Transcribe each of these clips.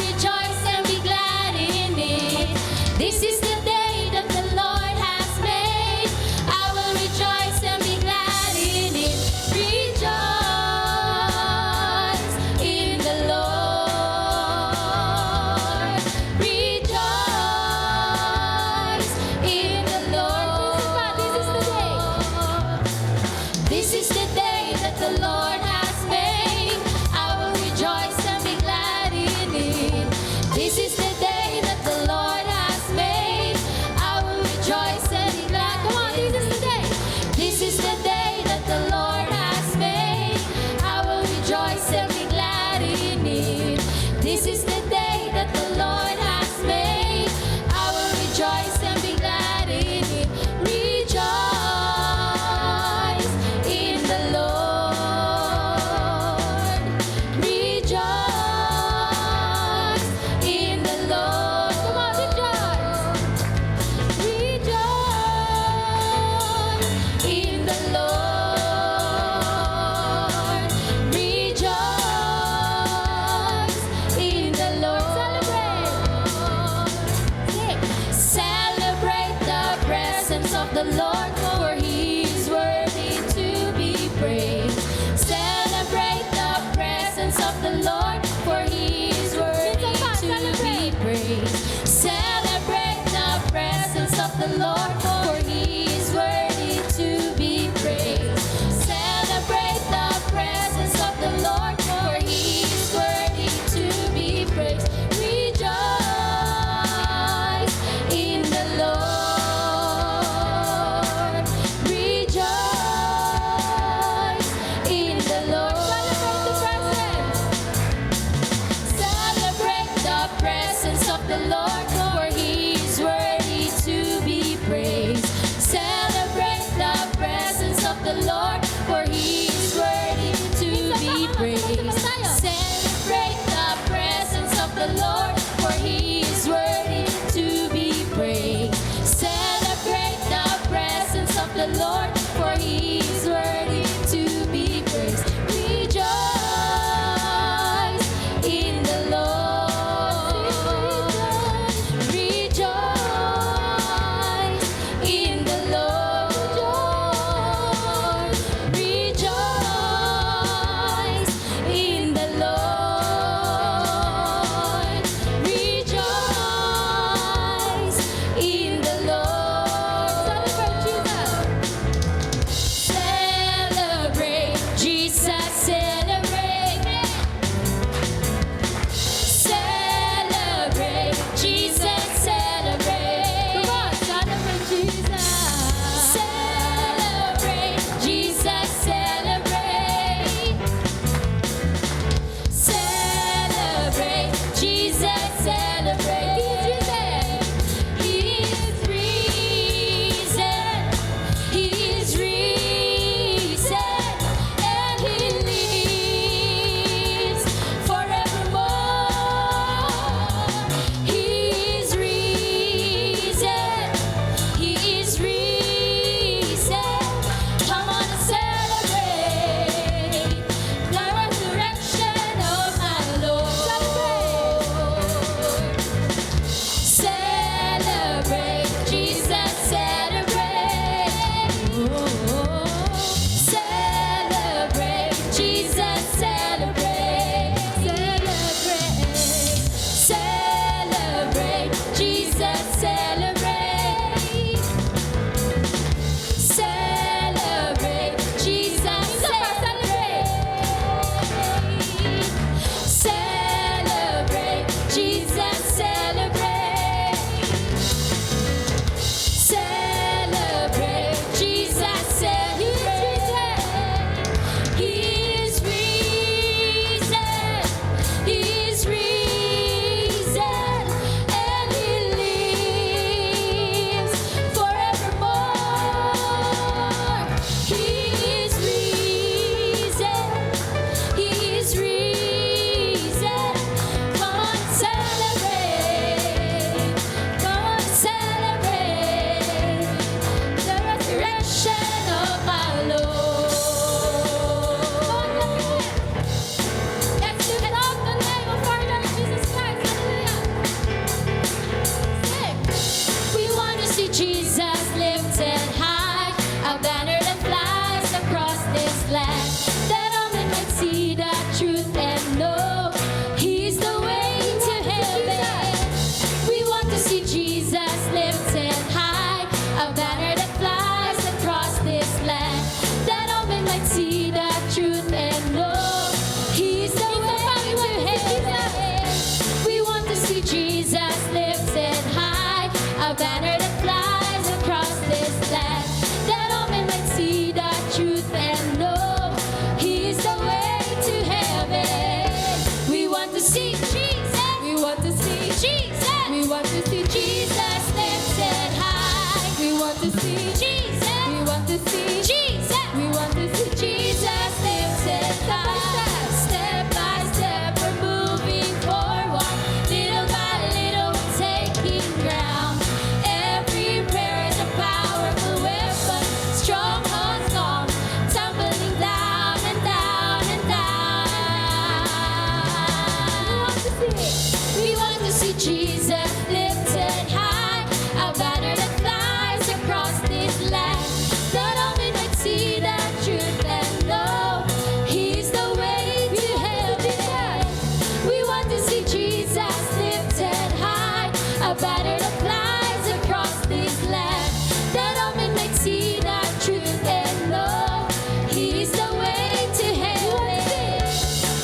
rejoice and be glad in it. This is the day that the Lord has made. I will rejoice and be glad in it. Rejoice in the Lord. Rejoice in the Lord. This is the day that the Lord has made. I will rejoice and be glad in it. This is the day that the Lord has made. I will rejoice and be glad. Come on, this is the day. This is the day that the Lord has made. I will rejoice and be glad in it. This is the day that the Lord has made. I will rejoice and be glad in it. Rejoice in the Lord. Rejoice in the Lord. Come on, rejoice. Rejoice in the Lord. Rejoice in the Lord. Celebrate the presence of the Lord, for He is worthy to be praised. Celebrate the presence of the Lord, for He is worthy to be praised. Celebrate the presence of the Lord, for He is worthy to be praised. Celebrate the presence of the Lord, for He is worthy to be praised. Rejoice in the Lord. Jesus lifted high, a banner that flies across this land, that all men might see the truth and know He's the way to heaven. We want to see Jesus. We want to see Jesus. We want to see Jesus lifted high. We want to see Jesus. We want to see Jesus. We want to see Jesus lifted high. Step by step, we're moving forward. Little by little, we're taking ground. Every prayer is a powerful weapon. Strongholds gone, tumbling down and down and down. We want to see Jesus lifted high, a banner that flies across this land, that all men might see the truth and know He's the way to heaven. We want to see Jesus lifted high, a banner that flies across this land, that all men might see the truth and know He's the way to heaven.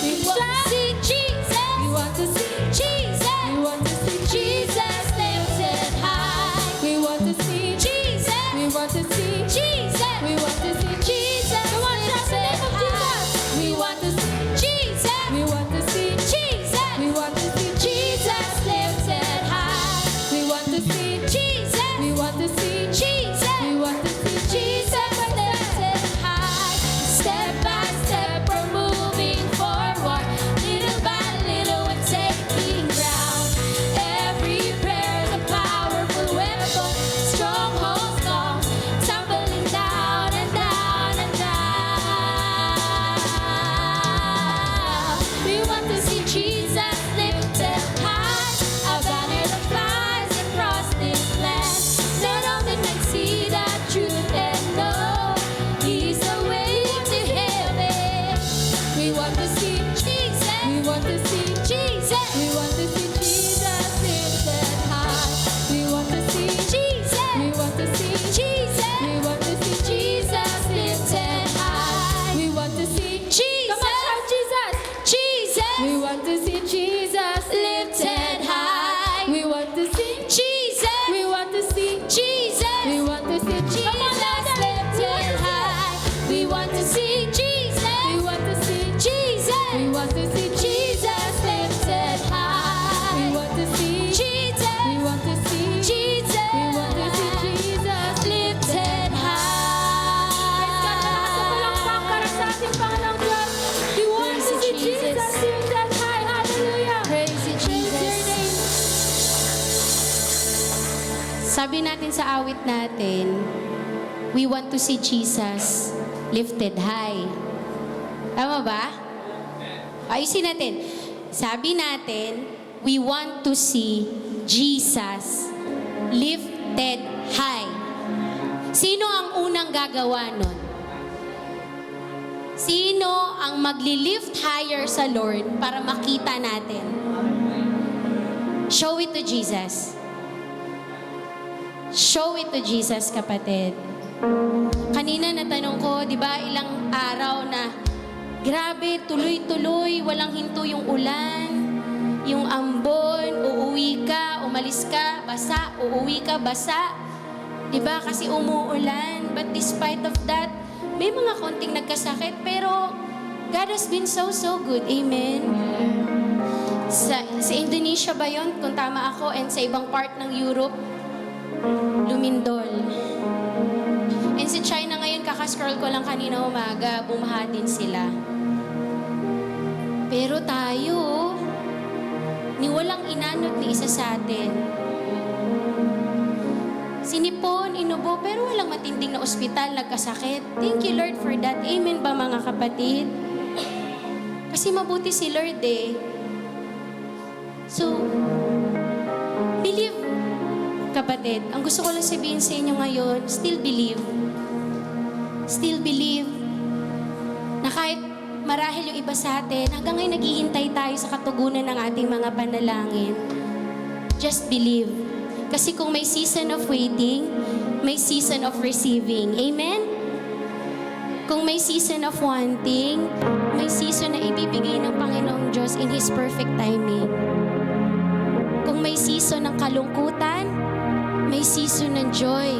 We want to see Jesus. We want to see Jesus. We want to see Jesus lifted high. We want to see Jesus. We want to see Jesus. We want to see Jesus. Come on, shout the name of Jesus. We want to see Jesus. We want to see Jesus. We want to see Jesus lifted high. We want to see Jesus. We want to see Jesus. We want to see Jesus lifted high. Step by step, we're moving forward. Little by little, we're taking ground. Every prayer is a powerful weapon. Strongholds gone, tumbling down and down and down. We want to see Jesus lifted high, a banner that flies across this land, that all men might see the truth and know He's the way to heaven. We want to see Jesus. We want to see Jesus. We want to see Jesus lifted high. We want to see Jesus. We want to see Jesus. We want to see Jesus lifted high. We want to see Jesus. Come on, shout Jesus. Jesus. We want to see Jesus lifted high. We want to see Jesus. We want to see Jesus. We want to see Jesus lifted high. We want to see Jesus. We want to see Jesus. We want to see Jesus lifted high. We want to see Jesus. We want to see Jesus. We want to see Jesus lifted high. Para sa ating Panginoong Diyos. We want to see Jesus lifted high. Hallelujah. Praise you, Jesus. Sabi natin sa awit natin, we want to see Jesus lifted high. Tama ba? Ayusin natin. Sabi natin, we want to see Jesus lifted high. Sino ang unang gagawa nun? Sino ang magli-lift higher sa Lord para makita natin? Show it to Jesus. Show it to Jesus, kapatid. Kanina natanong ko, di ba, ilang araw na grabe, tuloy-tuloy, walang hinto yung ulan, yung ambon, uuwi ka, umalis ka, basa, uuwi ka, basa. Di ba, kasi umuulan. But despite of that, may mga konting nagkasakit, pero God has been so good. Amen? Sa Indonesia ba yun, kung tama ako, and sa ibang part ng Europe, lumindol. And sa China ngayon, kakascroll ko lang kanina umaga, bumaha din sila. Pero tayo, ni walang inanod ni isa sa atin. Sinipon, inubo, pero walang matinding na ospital, nagkasakit. Thank you, Lord, for that. Amen ba, mga kapatid? Kasi mabuti si Lord eh. So, believe, kapatid. Ang gusto ko lang sabihin sa inyo ngayon, still believe. Still believe na kahit marahil yung iba sa atin, hanggang ngayon naghihintay tayo sa katugunan ng ating mga panalangin. Just believe. Kasi kung may season of waiting, may season of receiving. Amen? Kung may season of wanting, may season na ibibigay ng Panginoong Diyos in His perfect timing. Kung Kung may season ng kalungkutan, may season ng joy.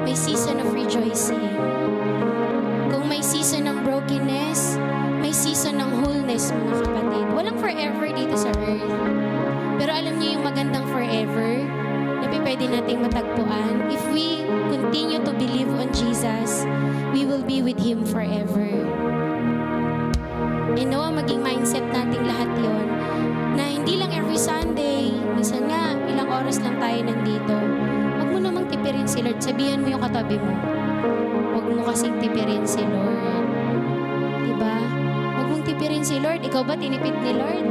May season of rejoicing. Kung may season ng brokenness, may season ng wholeness, mga kapatid. Walang forever dito sa earth. Pero alam niyo yung magandang forever na pwede nating matagpuan? If we continue to believe on Jesus, we will be with Him forever. And no, maging mindset nating lahat yon na hindi lang every Sunday, minsan nga, ilang oras lang tayo nandito. Huwag mo namang tipirin si Lord. Sabihan mo yung katabi mo. Huwag mo kasing tipirin si Lord. Diba? Huwag mong tipirin si Lord. Ikaw ba tinipid ni Lord?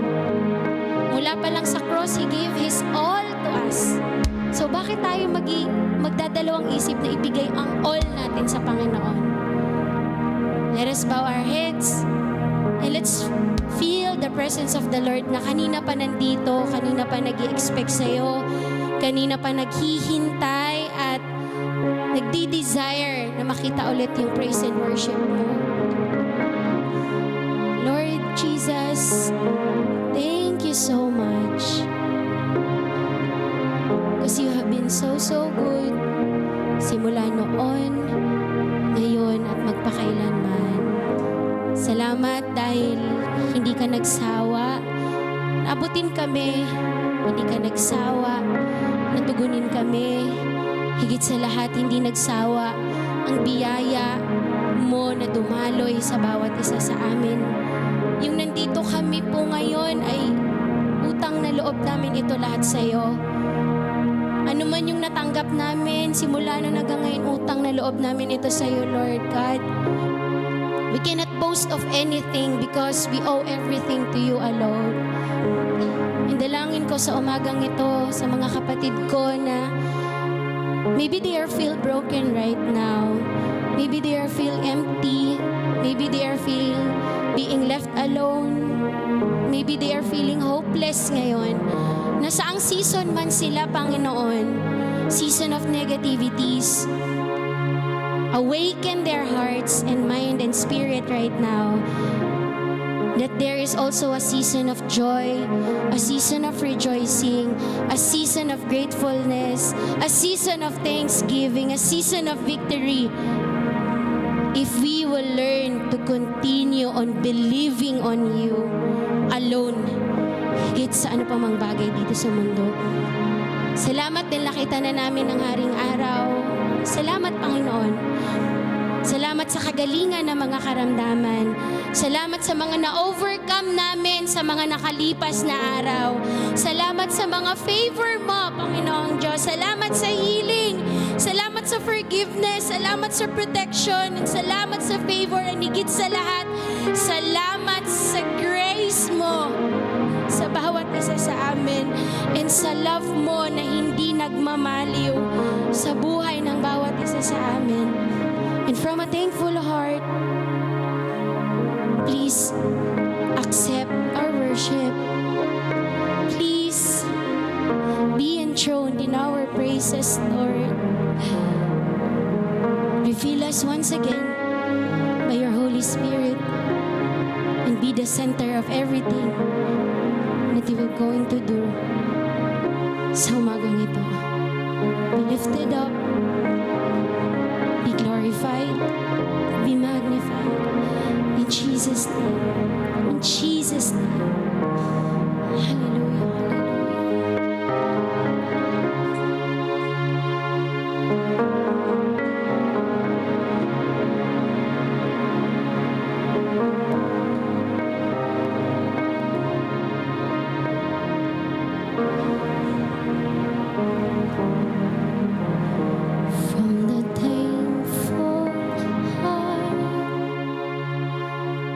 Mula pa lang sa cross, He gave His all to us. So bakit tayo magdadalawang isip na ibigay ang all natin sa Panginoon? Let us bow our heads and let's feel the presence of the Lord na kanina pa nandito, kanina pa nag-i-expect sa'yo, kanina pa naghihintay at nagdi-desire na makita ulit yung praise and worship mo. Lord Jesus, thank you so much. Because you have been so good. Simula noon, ngayon at magpakailanman. Salamat dahil hindi ka nagsawa. Naabutin kami, hindi ka nagsawa. Natugunin kami. Higit sa lahat, hindi nagsawa ang biyaya mo na dumaloy sa bawat isa sa amin. Yung nandito kami po ngayon ay utang na loob namin ito lahat sa iyo. Ano man yung natanggap namin, simula nung hanggang ngayon, utang na loob namin ito sa iyo, Lord God. We cannot boast of anything because we owe everything to you alone. Indalangin ko sa umagang ito, sa mga kapatid ko na maybe they are feel broken right now. Maybe they are feel empty. Maybe they are feel being left alone. Maybe they are feeling hopeless ngayon. Nasaang season man sila, Panginoon, season of negativities. Awaken their hearts and mind and spirit right now. That there is also a season of joy, a season of rejoicing, a season of gratefulness, a season of thanksgiving, a season of victory. If we will learn to continue on believing on you alone, higit sa ano pa mang bagay dito sa mundo. Salamat din nakita na namin ang haring araw. Salamat, Panginoon. Salamat sa kagalingan ng mga karamdaman. Salamat sa mga na-overcome namin sa mga nakalipas na araw. Salamat sa mga favor mo, Panginoong Diyos. Salamat sa healing. Salamat sa forgiveness. Salamat sa protection. And salamat sa favor. And higit sa lahat, salamat sa grace mo sa bawat isa sa amin. And sa love mo na hindi nagmamaliw sa buhay ng bawat isa sa amin. And from a thankful heart, please accept our worship. Please be enthroned in our praises, Lord. Refill us once again by your Holy Spirit and be the center of everything that you are going to do sa umagang ito. Be lifted up, be glorified, be magnified. In Jesus' name. In Jesus' name. Hallelujah. From the thankful heart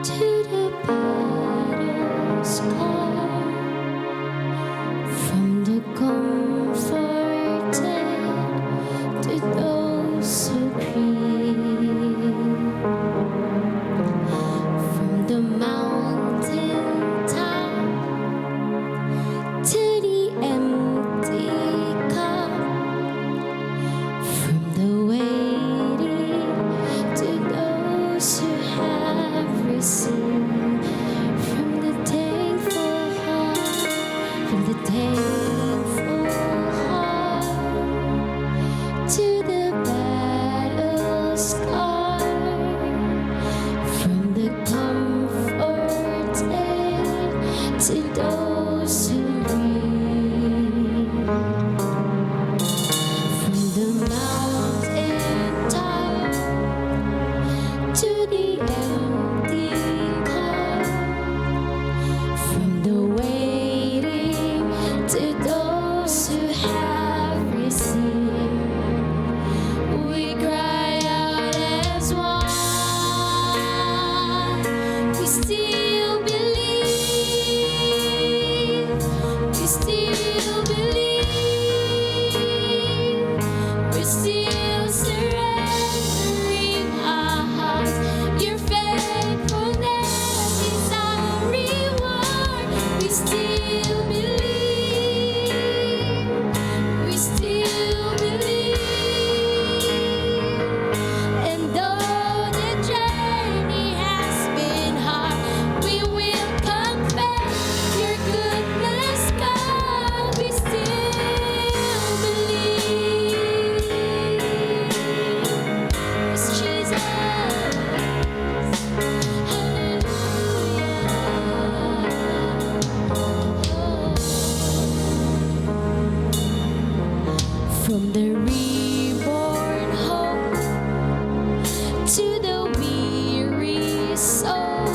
to the battle scar, from the comforted to those who grieve, from the mountain top to the From the reborn hope to the weary soul,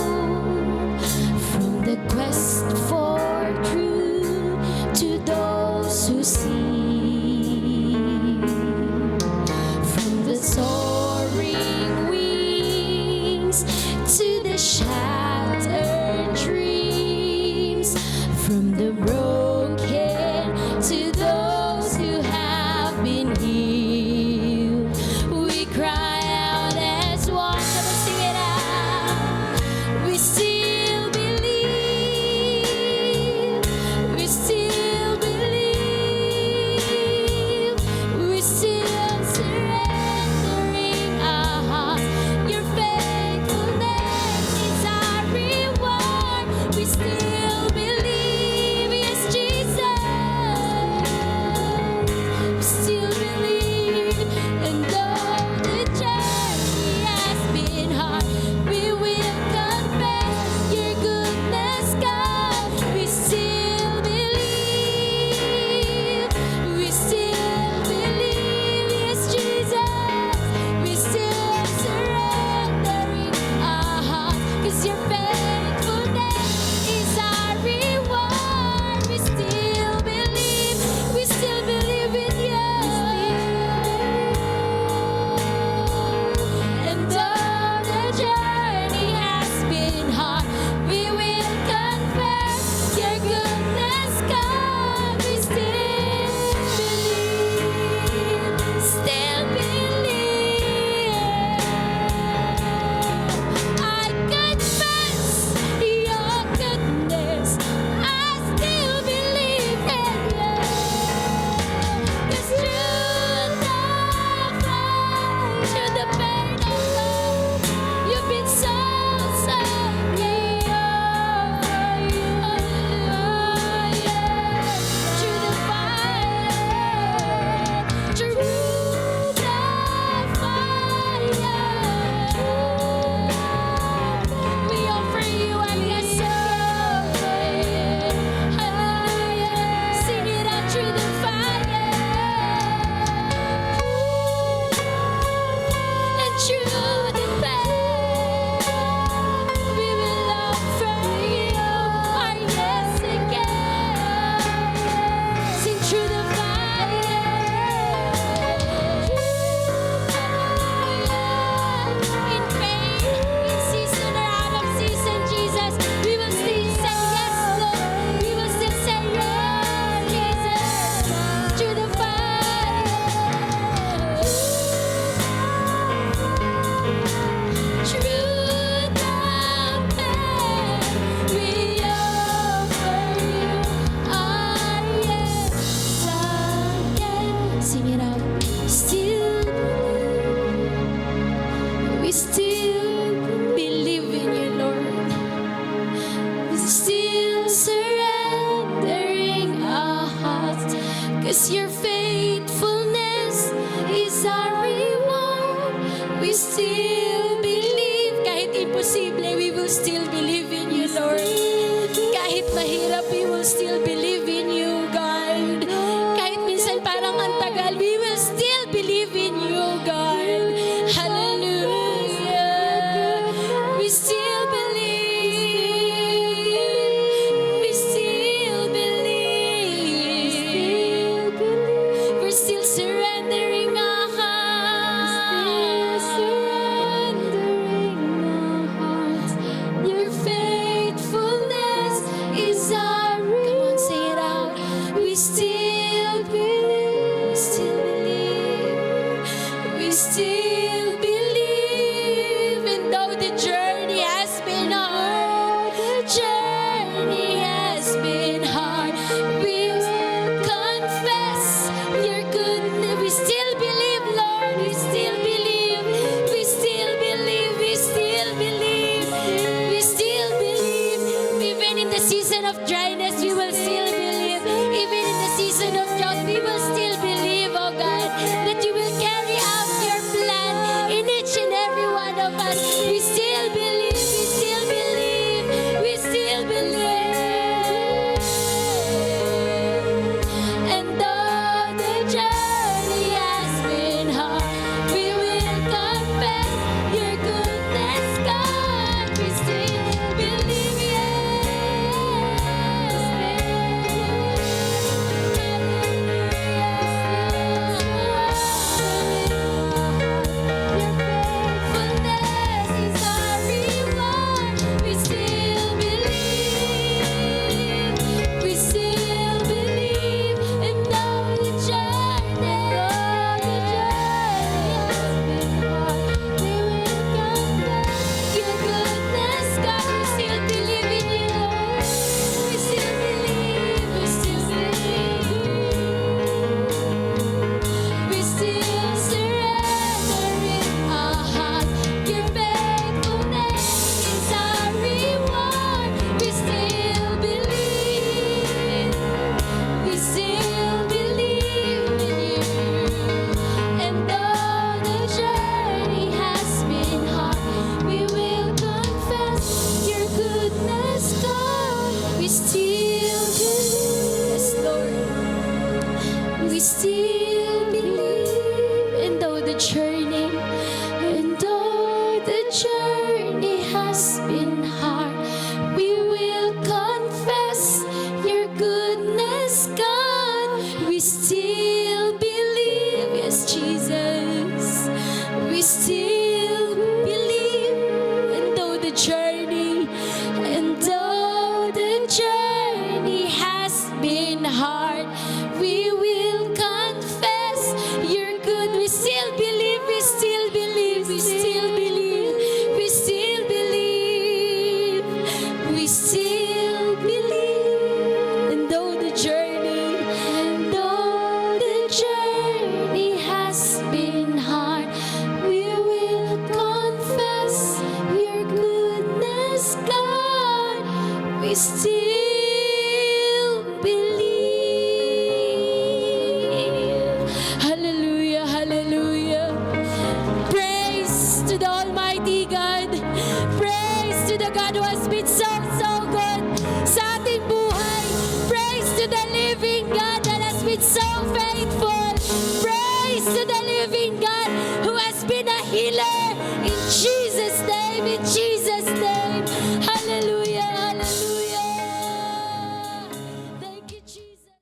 from the quest for truth to those who see, from the soaring wings to the shattered dreams, from the broken to those who have been healed. We cry out as one. Come on, sing it out. We still believe. We still believe. We still surrendering our hearts. Your faithfulness is our reward. We still believe, yes, Jesus. We still believe, and though the journey has been hard, we will confess your goodness, God. We still believe. We still believe, yes, Jesus. We still surrendering our hearts, 'cause your faithfulness is our reward. We still believe. We still believe in you. And though the journey has been hard, we will confess your goodness, God. We still believe. Still believe. I confess your goodness. I still believe in you. 'Cause through the fight, through the pain of love, you've been so near. Through the fire, through the fire, we offer you our yes, sing it out through the fire, and through the pain, we will offer you our yes again. Sing through the in pain, in season or out of season, Jesus, we will still say yes, Lord. We will still say yes, Jesus. Through the fire, through the pain, we offer you our yes again. Sing it out. We still believe in you, Lord. We still surrendering our hearts, 'cause your faithfulness is our reward. We still believe, kahit imposible, we will still believe in you, Lord. Kahit mahirap, we will still believe in you, God. Kahit minsan parang ang tagal, we will still believe in you, God. Hallelujah. We still believe. We still believe. We're still surrendering our hearts. Your faithfulness is our reward. Come on, say it out. We still believe. We still believe. We still believe. And though the journey has been hard, the journey has been hard, we confess your goodness. We still believe, Lord. We still believe. We still believe. We still believe. We still believe. Even in the season of dryness, we will still believe. Even in the season of drought, we will still believe, oh God, that you will carry out your plan in each and every one of us. We still believe. We still believe. We still believe. And though the journey we still believe. And though the journey has been hard, we will confess your goodness, God. We still believe, yes, Jesus. We still believe. And though the journey has been hard, we will confess your good. We still believe, we still believe, we still believe, we still believe, we still believe. And though the journey has been hard, we will confess your goodness, God. We still believe. Hallelujah, hallelujah. Praise to the Almighty God. Praise to the God who has been so good sa ating buhay. Praise to the living God that has been so faithful. Praise to the living God who has been a healer. In Jesus' name, in Jesus' name. Hallelujah, hallelujah. Thank you, Jesus.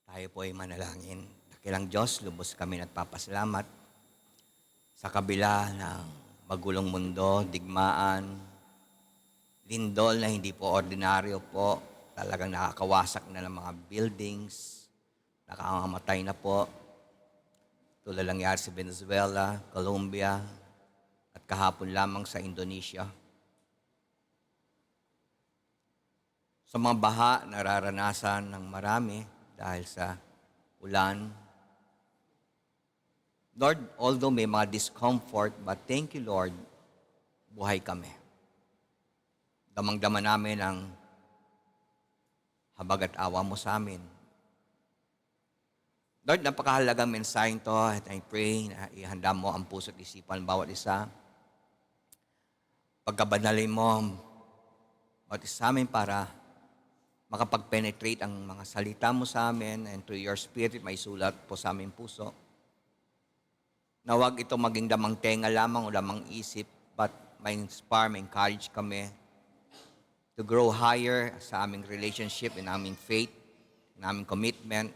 Tayo po ay manalangin. Dakilang Diyos, lubos kami nagpapasalamat sa kabila ng magulong mundo, digmaan, lindol na hindi po ordinaryo po, talagang nakakawasak na ng mga buildings, nakakamatay na po, tulad lang nangyari sa Venezuela, Colombia, at kahapon lamang sa Indonesia. Sa mga baha, nararanasan ng marami dahil sa ulan. Lord, although may mga discomfort, but thank you, Lord, buhay kami. Damang-dama namin ang habag at awa mo sa amin. Lord, napakahalagang mensaheng to at I pray na ihanda mo ang puso at isipan bawat isa. Pagkabanalin mo bawat isa sa amin para makapag-penetrate ang mga salita mo sa amin and through your spirit may sulat po sa aming puso. Na huwag ito maging damang tenga lamang o damang isip, but may inspire, may encourage kami to grow higher sa aming relationship, in aming faith, in aming commitment,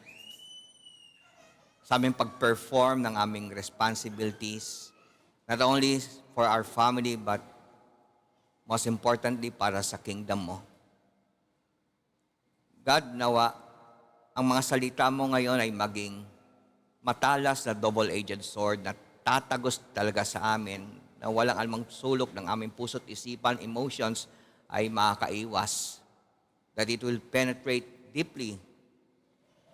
sa aming pag-perform ng aming responsibilities, not only for our family, but most importantly, para sa kingdom mo. God, nawa, ang mga salita mo ngayon ay maging matalas na double-edged sword na tatagos talaga sa amin na walang anumang sulok ng aming puso't isipan, emotions ay makakaiwas. That it will penetrate deeply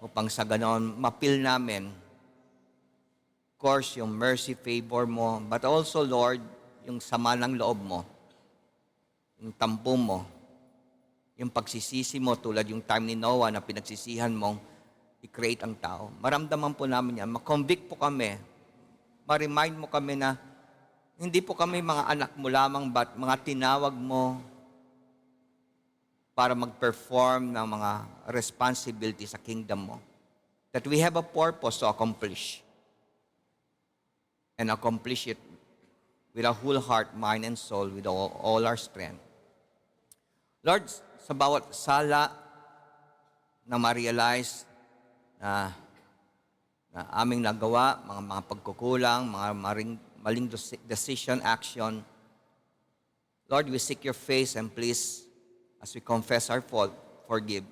upang sa ganon mapil namin, of course, yung mercy, favor mo, but also, Lord, yung sama ng loob mo, yung tampo mo, yung pagsisisi mo tulad yung time ni Noah na pinagsisihan mong i-create ang tao. Maramdaman po namin yan. Ma-convict po kami. Ma-remind mo kami na hindi po kami mga anak mo lamang, but mga tinawag mo para mag-perform ng mga responsibility sa kingdom mo. That we have a purpose to accomplish. And accomplish it with a whole heart, mind, and soul, with all our strength. Lord, sa bawat sala na ma-realize na aming nagawa, mga pagkukulang, mga maling decision, action. Lord, we seek your face and please, as we confess our fault, forgive.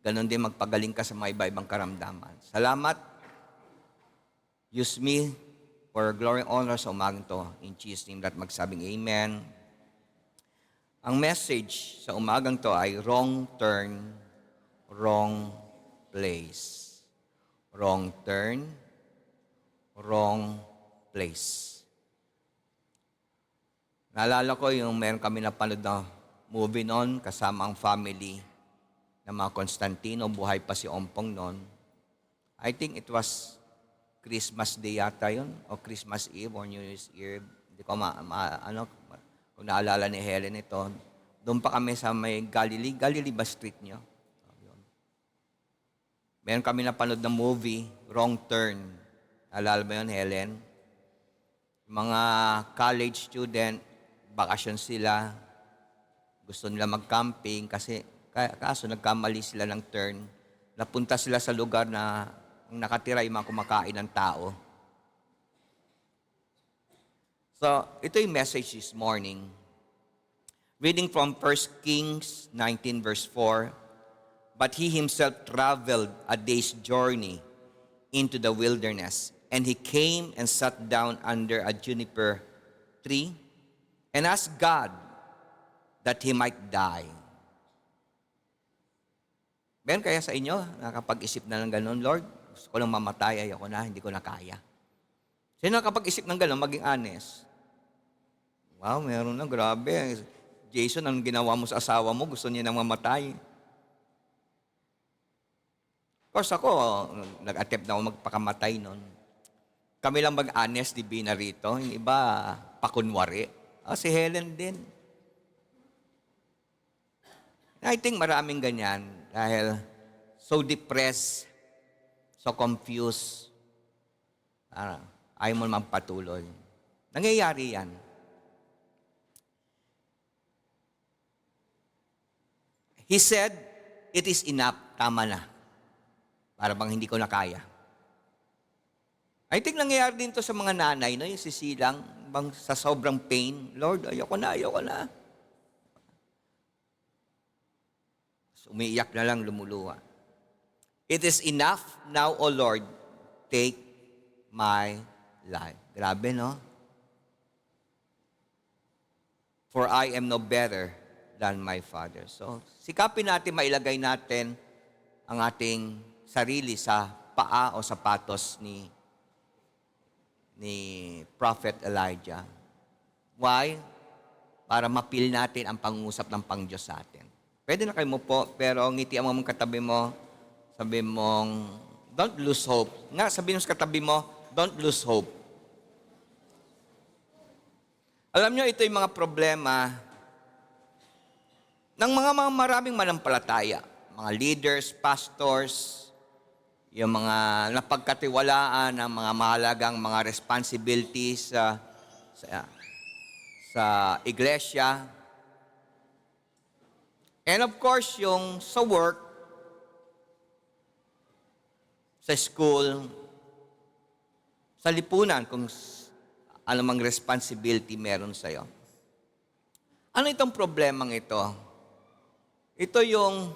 Ganon din magpagaling ka sa mga iba-ibang karamdaman. Salamat. Use me for glory and honor sa umagang to. In Jesus' name, that magsabing amen. Ang message sa umagang to ay wrong turn, wrong place. Wrong turn, wrong place. Naalala ko yung meron kami napanood na movie noon kasama ang family ng mga Constantino. Buhay pa si Ompong noon. I think it was Christmas Day yata yun, o Christmas Eve or New Year's Eve Hindi ko kung naalala ni Helen ito, doon pa kami sa may Galilee. Galilee ba street niyo? Yun. Meron kami napanood na movie, Wrong Turn. Alala mo yun, Helen? Mga college student, bakasyon sila, gusto nila mag-camping kaso nagkamali sila ng turn. Napunta sila sa lugar na ang nakatira yung mga kumakain ng tao. So, ito yung message this morning. Reading from 1 Kings 19 verse 4, "But he himself traveled a day's journey into the wilderness, and he came and sat down under a juniper tree and asked God that he might die." Meron kaya sa inyo, nakapag-isip na ng gano'n, Lord, gusto ko lang mamatay, ayoko na, hindi ko na kaya. Sino nakapag-isip ng gano'n, maging honest? Wow, meron na, grabe. Jason, anong ginawa mo sa asawa mo? Gusto niya nang mamatay. Of course ako, nag-attempt na ako magpakamatay noon. Kami lang mag-honest, di Bina rito. Yung iba, pakunwari. Si Helen din. I think maraming ganyan dahil so depressed, so confused, ayaw mo magpatuloy. Nangyayari yan. He said, "It is enough, tama na." Para bang hindi ko na kaya. I think nangyayari din to sa mga nanay, no? Yung sisilang, bang sa sobrang pain, "Lord, ayoko na, ayoko na." So, umiiyak na lang, lumuluha. "It is enough now, O Lord, take my life." Grabe, no? "For I am no better than my father." So, sikapin natin, mailagay natin ang ating sarili sa paa o sapatos ni Prophet Elijah. Why? Para mapil natin ang pangungusap ng Pangdiyos sa atin. Pwede na kayo mo po, pero ngitian mo mong katabi mo, sabi mong, "Don't lose hope." Nga, sabi mo sa katabi mo, "Don't lose hope." Alam nyo, ito yung mga problema ng mga maraming manampalataya, mga leaders, pastors, yung mga napagkatiwalaan ng mga mahalagang mga responsibilities sa iglesia. And of course, yung sa work, sa school, sa lipunan, kung anumang responsibility meron sa'yo. Ano itong problemang ito? Ito yung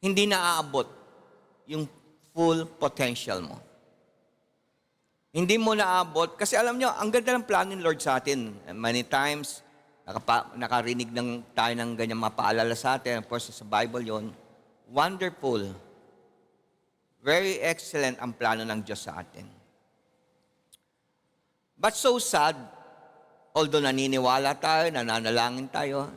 hindi naaabot yung full potential mo. Hindi mo naaabot, kasi alam nyo, ang ganda ng plano ni Lord sa atin. Many times, nakarinig tayo ng ganyan mapaalala sa atin. Of course, sa Bible yon. Wonderful. Very excellent ang plano ng Diyos sa atin. But so sad, although naniniwala tayo, nananalangin tayo,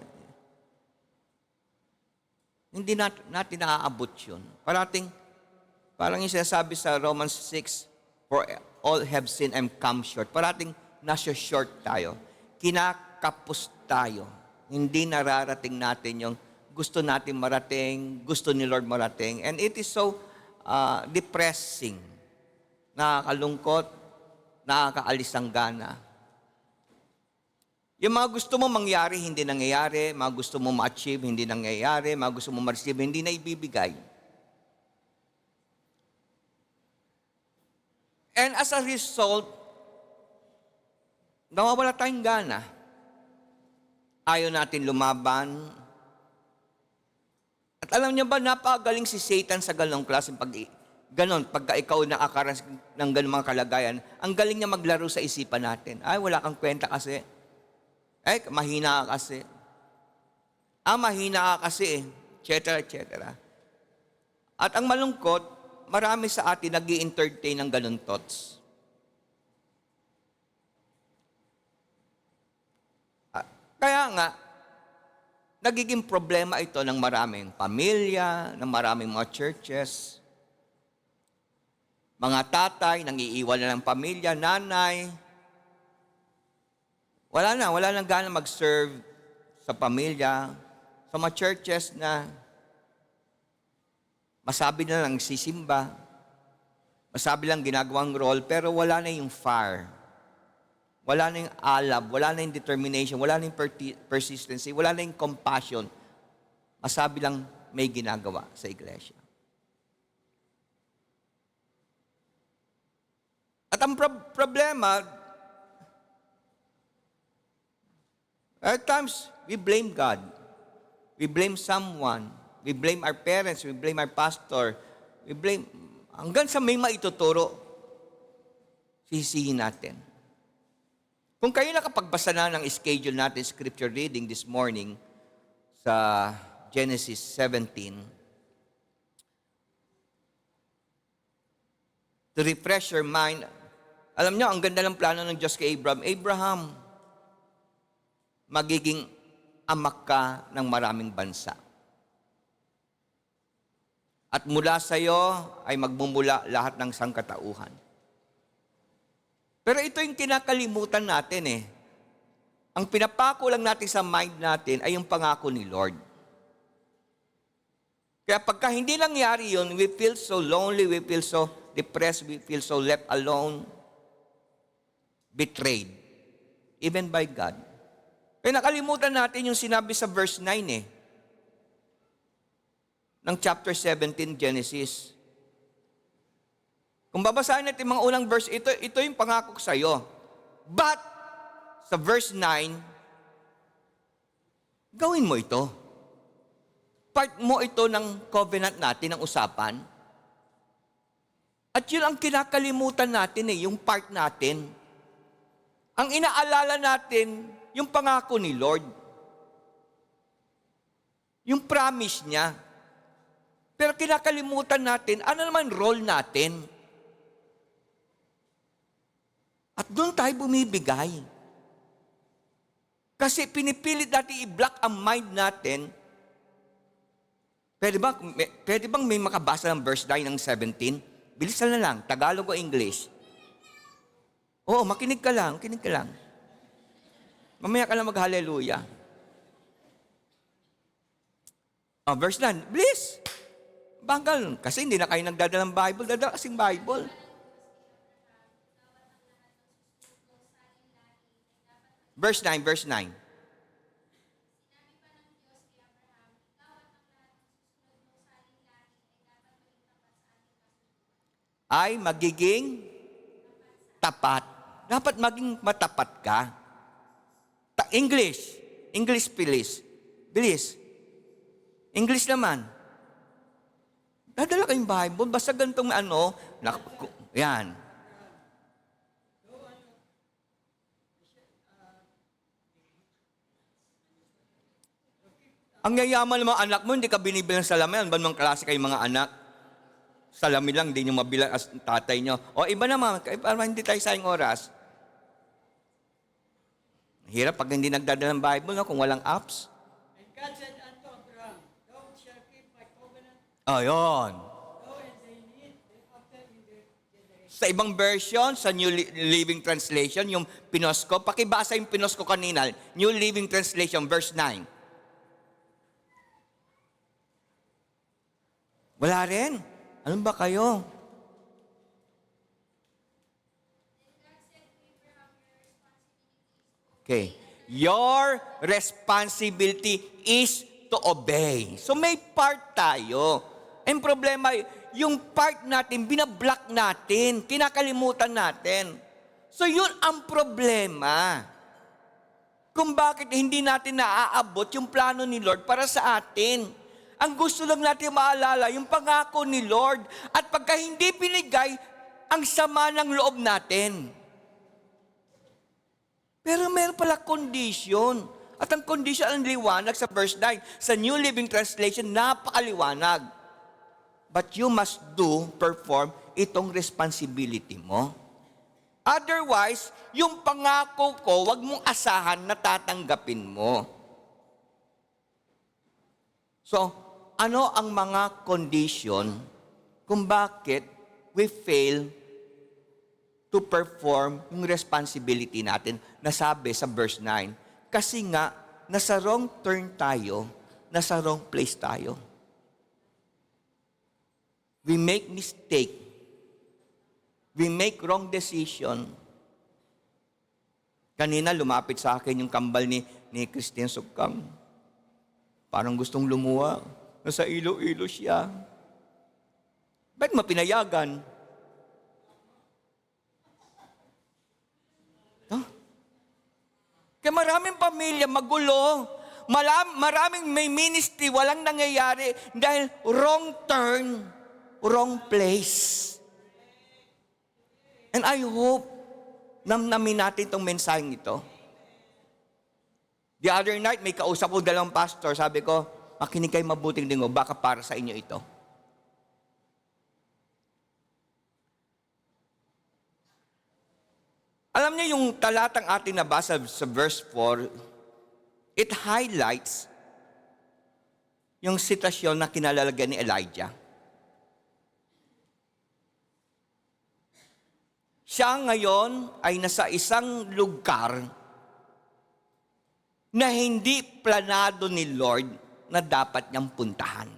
hindi natin naaabot yun. Parang yung sinasabi sa Romans 6, "For all have sinned and come short." Parating nasa short tayo. Kinakapos tayo. Hindi nararating natin yung gusto natin marating, gusto ni Lord marating. And it is so depressing. Nakakalungkot, nakakaalis ang gana. Yung mga gusto mo mangyari, hindi nangyayari. Mga gusto mo ma-achieve, hindi nangyayari. Mga gusto mo ma-receive, hindi na ibibigay. And as a result, nawawala tayong gana. Ayaw natin lumaban. At alam niyo ba, napakagaling si Satan sa ganong klaseng pagka ikaw nakakaras ng ganong mga kalagayan, ang galing niya maglaro sa isipan natin. Ay, wala kang kwenta kasi. Ay, mahina ka kasi. Mahina ka kasi, etc., etc. At ang malungkot, marami sa atin nag-i-entertain ng ganun thoughts. Kaya nga, nagiging problema ito ng maraming pamilya, ng maraming mga churches, Mga tatay, nangiiwan na ng pamilya, nanay. Wala nang gana mag-serve sa pamilya. Sa mga churches na masabi na lang sisimba, masabi lang ginagawang role, pero wala na yung fire. Wala na yung alab, wala na yung determination, wala na yung persistency, wala na yung compassion. Masabi lang may ginagawa sa iglesia. At ang problema, at times, we blame God. We blame someone. We blame our parents. We blame our pastor. We blame, hanggang sa may maituturo, sisihin natin. Kung kayo nakapagbasa na ng schedule natin, scripture reading this morning, sa Genesis 17, to refresh your mind, alam niyo, ang ganda ng plano ng Diyos kay Abraham. Abraham, magiging amak ka ng maraming bansa. At mula sa iyo ay magmumula lahat ng sangkatauhan. Pero ito yung kinakalimutan natin eh. Ang pinapako lang natin sa mind natin ay yung pangako ni Lord. Kaya pagka hindi nangyari yun, we feel so lonely, we feel so depressed, we feel so left alone, betrayed, even by God. Kaya nakalimutan natin yung sinabi sa verse 9 eh, ng chapter 17 Genesis. Kung babasahin natin mga unang verse, ito yung pangako ko sa iyo. But, sa verse 9, gawin mo ito. Part mo ito ng covenant natin, ng usapan. At yun ang kinakalimutan natin eh, yung part natin. Ang inaalala natin, yung pangako ni Lord. Yung promise niya. Pero kinakalimutan natin, ano naman role natin? At doon tayo bumibigay. Kasi pinipilit natin i-block ang mind natin. Pwede bang may makabasa ng verse 9 ng 17? Bilisan na lang, Tagalog o English. Oo, makinig ka lang. Mamaya ka lang mag-hallelujah. Verse 9, bilis! Banggal. Kasi hindi na kayo nagdadala ng Bible, dadala kasing Bible. Verse 9. Ay magiging tapat. Dapat maging matapat ka. English please. Bilis. English naman. Dadala kayong Bible, basta ganitong yan. Ang yayaman ng mga anak mo, hindi ka binibilang salamin. Ano ba naman klase kayong mga anak? Salamin lang, hindi nyo mabilang as tatay nyo. O iba naman, para hindi tayo sayang oras. Hirap pag hindi nagdadala ng Bible, no? Kung walang apps. And God said unto Abraham, Thou shalt keep my covenant. Ayun. Thou and thy need, after in the generation. Sa ibang version, sa New Living Translation, yung Pinosko, pakibasa yung Pinosko kanina, New Living Translation, verse 9. Wala rin. Ano ba kayo? Okay. Your responsibility is to obey. So may part tayo. Ang problema, yung part natin, binablock natin, kinakalimutan natin. So yun ang problema. Kung bakit hindi natin naaabot yung plano ni Lord para sa atin. Ang gusto lang natin maalala, yung pangako ni Lord. At pagka hindi binigay, ang sama ng loob natin. Pero meron pala condition. At ang condition ang liwanag sa verse 9. Sa New Living Translation, napakaliwanag. But you must perform itong responsibility mo. Otherwise, yung pangako ko, wag mong asahan na tatanggapin mo. So, ano ang mga condition kung bakit we fail to perform yung responsibility natin na sabi sa verse 9. Kasi nga, nasa wrong turn tayo, nasa wrong place tayo. We make mistake. We make wrong decision. Kanina lumapit sa akin yung kambal ni Christine Sukang. Parang gustong lumuwa. Nasa ilo-ilo siya. Ba't mapinayagan? Huh? Kaya maraming pamilya magulo. Maraming may ministry, walang nangyayari dahil wrong turn, wrong place. And I hope namnamin natin itong mensaheng ito. The other night, may kausap ko dalawang pastor. Sabi ko, makinig kayo mabuting linggo, baka para sa inyo ito. Alam niyo yung talatang ating nabasa sa verse 4, it highlights yung sitwasyon na kinalalagyan ni Elijah. Siya ngayon ay nasa isang lugar na hindi planado ni Lord na dapat niyang puntahan.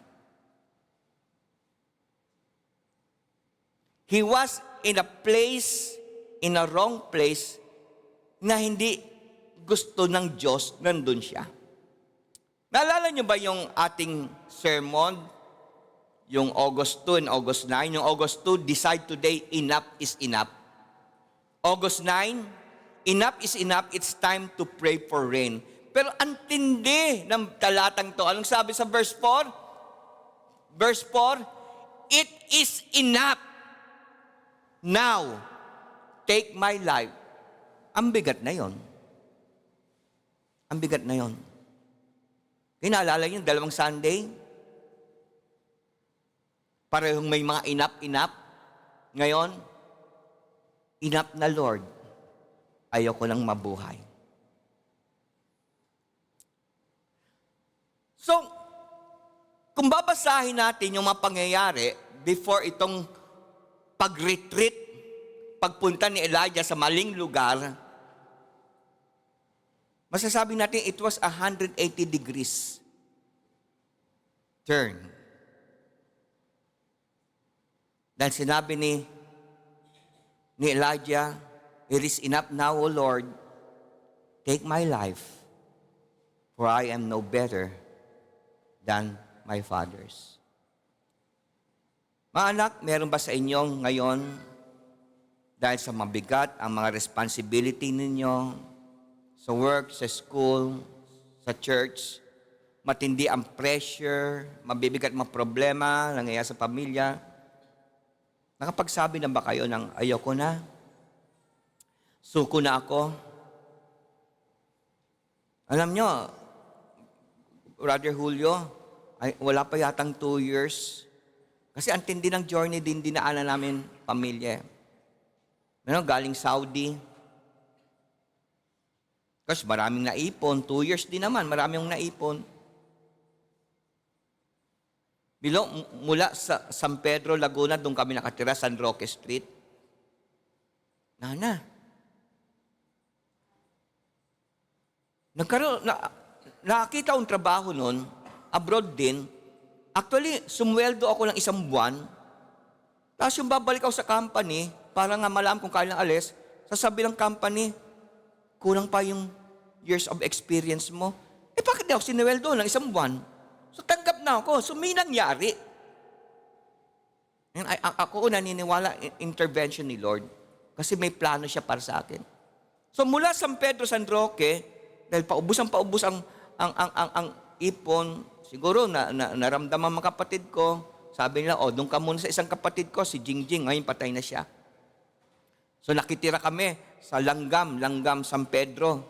He was in a place, in a wrong place, na hindi gusto ng Diyos, nandun siya. Naalala niyo ba yung ating sermon, yung August 2 and August 9? Yung August 2, decide today, enough is enough. August 9, enough is enough, it's time to pray for rain. Pero ang tindi ng talatang to. Anong sabi sa verse 4? Verse 4, it is enough. Now, take my life. Ang bigat na yon. Ang bigat na yon. Kinaalala niyo, dalawang Sunday, parehong may mga enough. Ngayon, enough na Lord. Ayoko nang mabuhay. So, kung babasahin natin yung mga pangyayari before itong pag-retreat, pagpunta ni Elijah sa maling lugar, masasabi natin it was 180 degrees turn. Dahil sinabi ni Elijah, it is enough now, O Lord, take my life, for I am no better than my fathers. Mga anak, meron ba sa inyong ngayon, dahil sa mabigat ang mga responsibility ninyo, sa work, sa school, sa church, matindi ang pressure, mabibigat mga problema, nangyayari sa pamilya, nakapagsabi na ba kayo ng ayoko na? Suko na ako? Alam nyo, Brother Julio, wala pa yatang 2 years. Kasi ang tindi ng journey din dinaanan namin pamilya. Galing Saudi. Kasi maraming naipon. 2 years din naman, maraming naipon. Mula sa San Pedro, Laguna, doon kami nakatira, San Roque Street. Nakakita akong trabaho noon, abroad din. Actually, sumweldo ako ng 1 buwan. Tapos yung babalik ako sa company, para nga malaman kung kailan alis, sasabi ng company, kulang pa yung years of experience mo. Bakit di ako sinweldo ng 1 buwan? So tanggap na ako. So may nangyari. And ako naniniwala intervention ni Lord. Kasi may plano siya para sa akin. So mula San Pedro, San Roque, dahil paubos ang ipon, siguro naramdaman mga kapatid ko, sabi nila, doon ka muna sa isang kapatid ko, si Jingjing, ngayon patay na siya. So nakitira kami sa Langgam, San Pedro.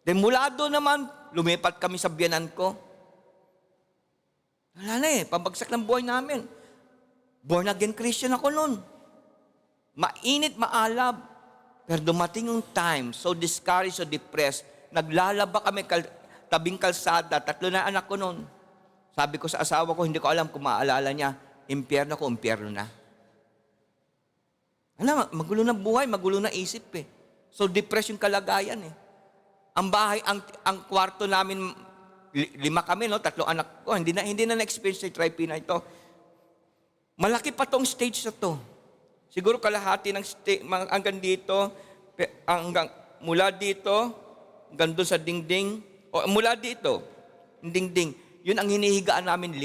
Then mula doon naman, lumipat kami sa biyanan ko. Wala na pambagsak ng buhay namin. Born again Christian ako noon. Mainit, maalab. Pero dumating yung time, so discouraged, so depressed, naglalaba kami tabing kalsada, 3 na anak ko noon. Sabi ko sa asawa ko, hindi ko alam kung maaalala niya, impyerno ko, impyerno na. Alam, magulo na buhay, magulo na isip eh. So depressed yung kalagayan eh. Ang bahay, ang kwarto namin, 5 kami, no? 3 anak ko. Hindi na na-experience ni Tripina ito. Malaki pa tong stage na to. Siguro kalahati ng stage, hanggang dito, mula dito, hanggang doon sa dingding, o mula dito, dingding, yun ang hinihigaan namin 5.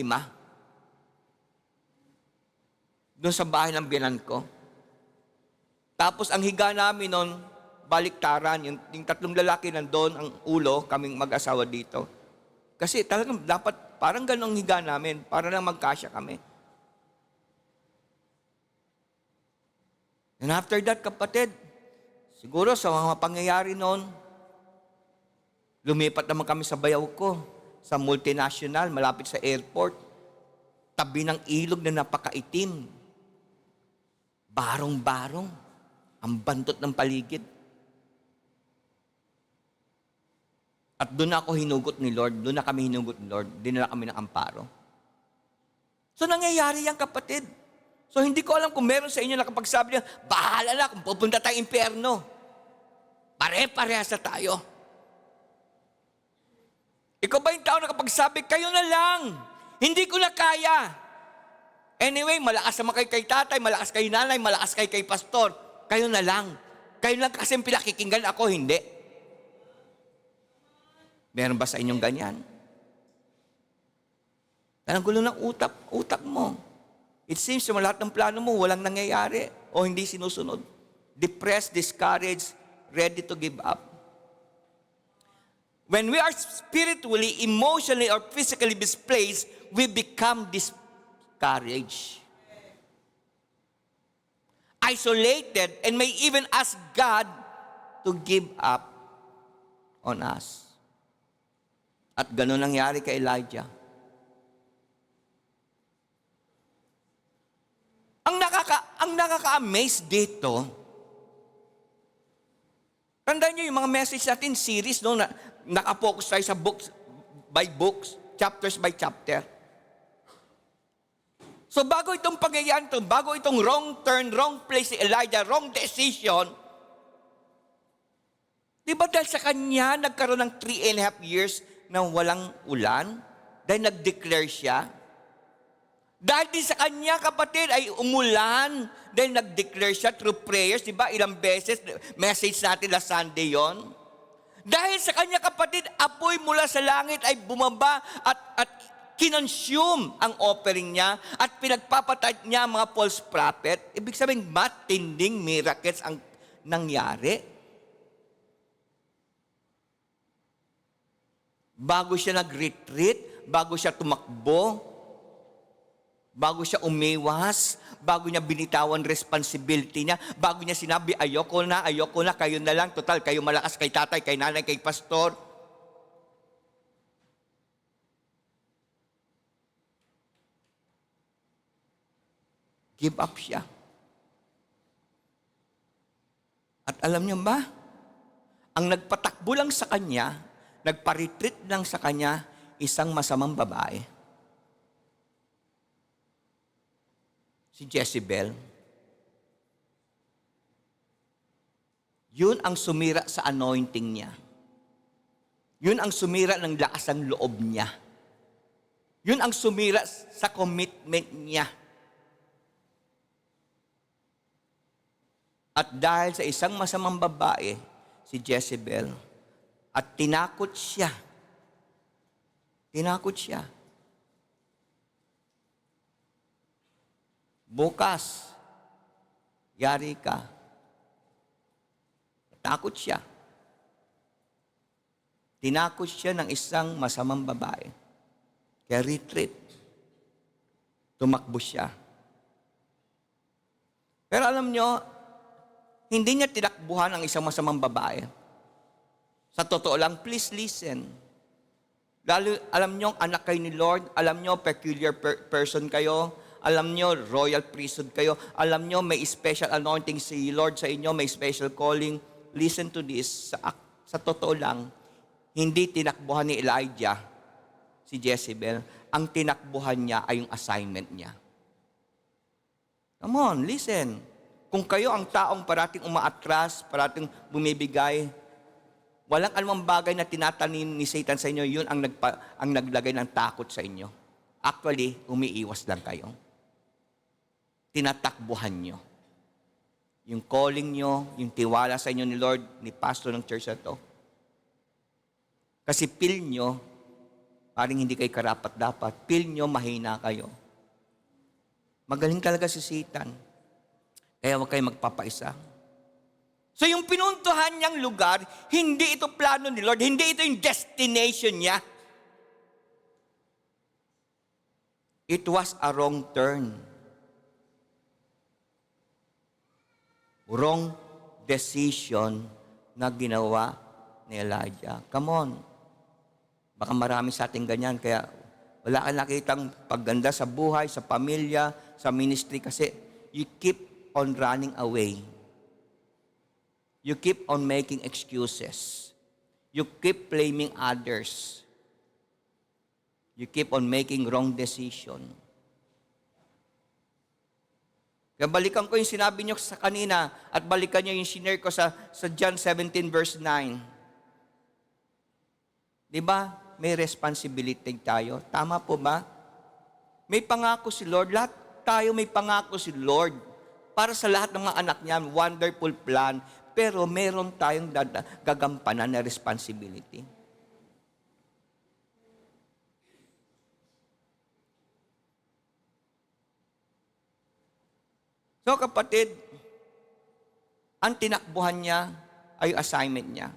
Doon sa bahay ng biyanan ko. Tapos ang higa namin noon, baliktaran, yung 3 lalaki nandoon, ang ulo, kaming mag-asawa dito. Kasi talagang dapat, parang ganong higa namin, para lang magkasya kami. And after that, kapatid, siguro sa mga pangyayari noon, lumipat naman kami sa bayaw ko, sa multinational, malapit sa airport, tabi ng ilog na napakaitim. Barong-barong. Ang bantot ng paligid. At doon ako hinugot ni Lord. Doon na kami hinugot ni Lord. Dinala kami ng amparo. So nangyayari yan, kapatid. So hindi ko alam kung meron sa inyo nakapagsabi niya, bahala na kung pupunta tayong impyerno. Pare-parehas na tayo. Ikaw ba yung tao nakapagsabi, kayo na lang. Hindi ko na kaya. Anyway, malakas naman kayo kay tatay, malakas kay nanay, malakas kayo kay pastor. Kayo na lang. Kayo lang kasi pinakikinggan ako, hindi. Meron ba sa inyong ganyan? Ang gulo ng utak mo. It seems na lahat ng plano mo, walang nangyayari o hindi sinusunod. Depressed, discouraged, ready to give up. When we are spiritually, emotionally, or physically displaced, we become discouraged, isolated, and may even ask God to give up on us. At ganun nangyari kay Elijah. Ang nakaka-amaze dito, tandaan nyo yung mga message natin, series, no, na nakapokus tayo sa books by books, chapters by chapter. So bago itong pangyayari ito, bago itong wrong turn, wrong place si Elijah, wrong decision, di ba dahil sa kanya nagkaroon ng 3.5 years na walang ulan? Dahil nag-declare siya. Dahil din sa kanya, kapatid, ay umulan. Dahil nag-declare siya through prayers, di ba? Ilang beses, message natin last Sunday yon. Dahil sa kanya, kapatid, apoy mula sa langit ay bumaba at kinonsume ang offering niya at pinagpapatay niya ang mga false prophet. Ibig sabihin, matinding miracles ang nangyari. Bago siya nag-retreat, bago siya tumakbo, bago siya umiwas, bago niya binitawan responsibility niya, bago niya sinabi, ayoko na, kayo na lang, total, kayo malakas kay tatay, kay nanay, kay pastor. Give up siya. At alam niyo ba, ang nagpatakbo lang sa kanya, nagpa-retreat lang sa kanya, isang masamang babae. Si Jezebel. Yun ang sumira sa anointing niya. Yun ang sumira ng lakas ng loob niya. Yun ang sumira sa commitment niya. At dahil sa isang masamang babae, si Jezebel, at tinakot siya. Tinakot siya. Bukas, yari ka. Takot siya. Tinakot siya ng isang masamang babae. Kaya retreat. Tumakbo siya. Pero alam nyo, hindi niya tinakbuhan ang isang masamang babae. Sa totoo lang, please listen. Lalo, alam nyo, anak kayo ni Lord, alam nyo, peculiar person kayo, alam nyo, royal priesthood kayo, alam nyo, may special anointing si Lord sa inyo, may special calling. Listen to this, sa totoo lang, hindi tinakbuhan ni Elijah si Jezebel, ang tinakbuhan niya ay yung assignment niya. Come on, listen. Kung kayo ang taong parating umaatras, parating bumibigay, walang anumang bagay na tinatanim ni Satan sa inyo, yun ang naglagay ng takot sa inyo. Actually, umiiwas lang kayo. Tinatakbuhan nyo. Yung calling nyo, yung tiwala sa inyo ni Lord, ni pastor ng church na to. Kasi feel nyo, parang hindi kayo karapat-dapat. Feel nyo, mahina kayo. Magaling talaga si Satan. Kaya huwag kayo magpapaisa. So yung pinuntuhan niyang lugar, hindi ito plano ni Lord, hindi ito yung destination niya. It was a wrong turn. Wrong decision na ginawa ni Elijah. Come on. Baka marami sa ating ganyan, kaya wala kang nakitang pagganda sa buhay, sa pamilya, sa ministry, kasi you keep on running away. You keep on making excuses. You keep blaming others. You keep on making wrong decision. Kaya balikan ko yung sinabi nyo sa kanina at balikan nyo yung sinare ko sa John 17 verse 9. Diba? May responsibility tayo. Tama po ba? May pangako si Lord. Lahat tayo may pangako si Lord. Para sa lahat ng mga anak niya, wonderful plan. Pero meron tayong gagampanan na responsibility. So kapatid, ang tinakbuhan niya ay assignment niya.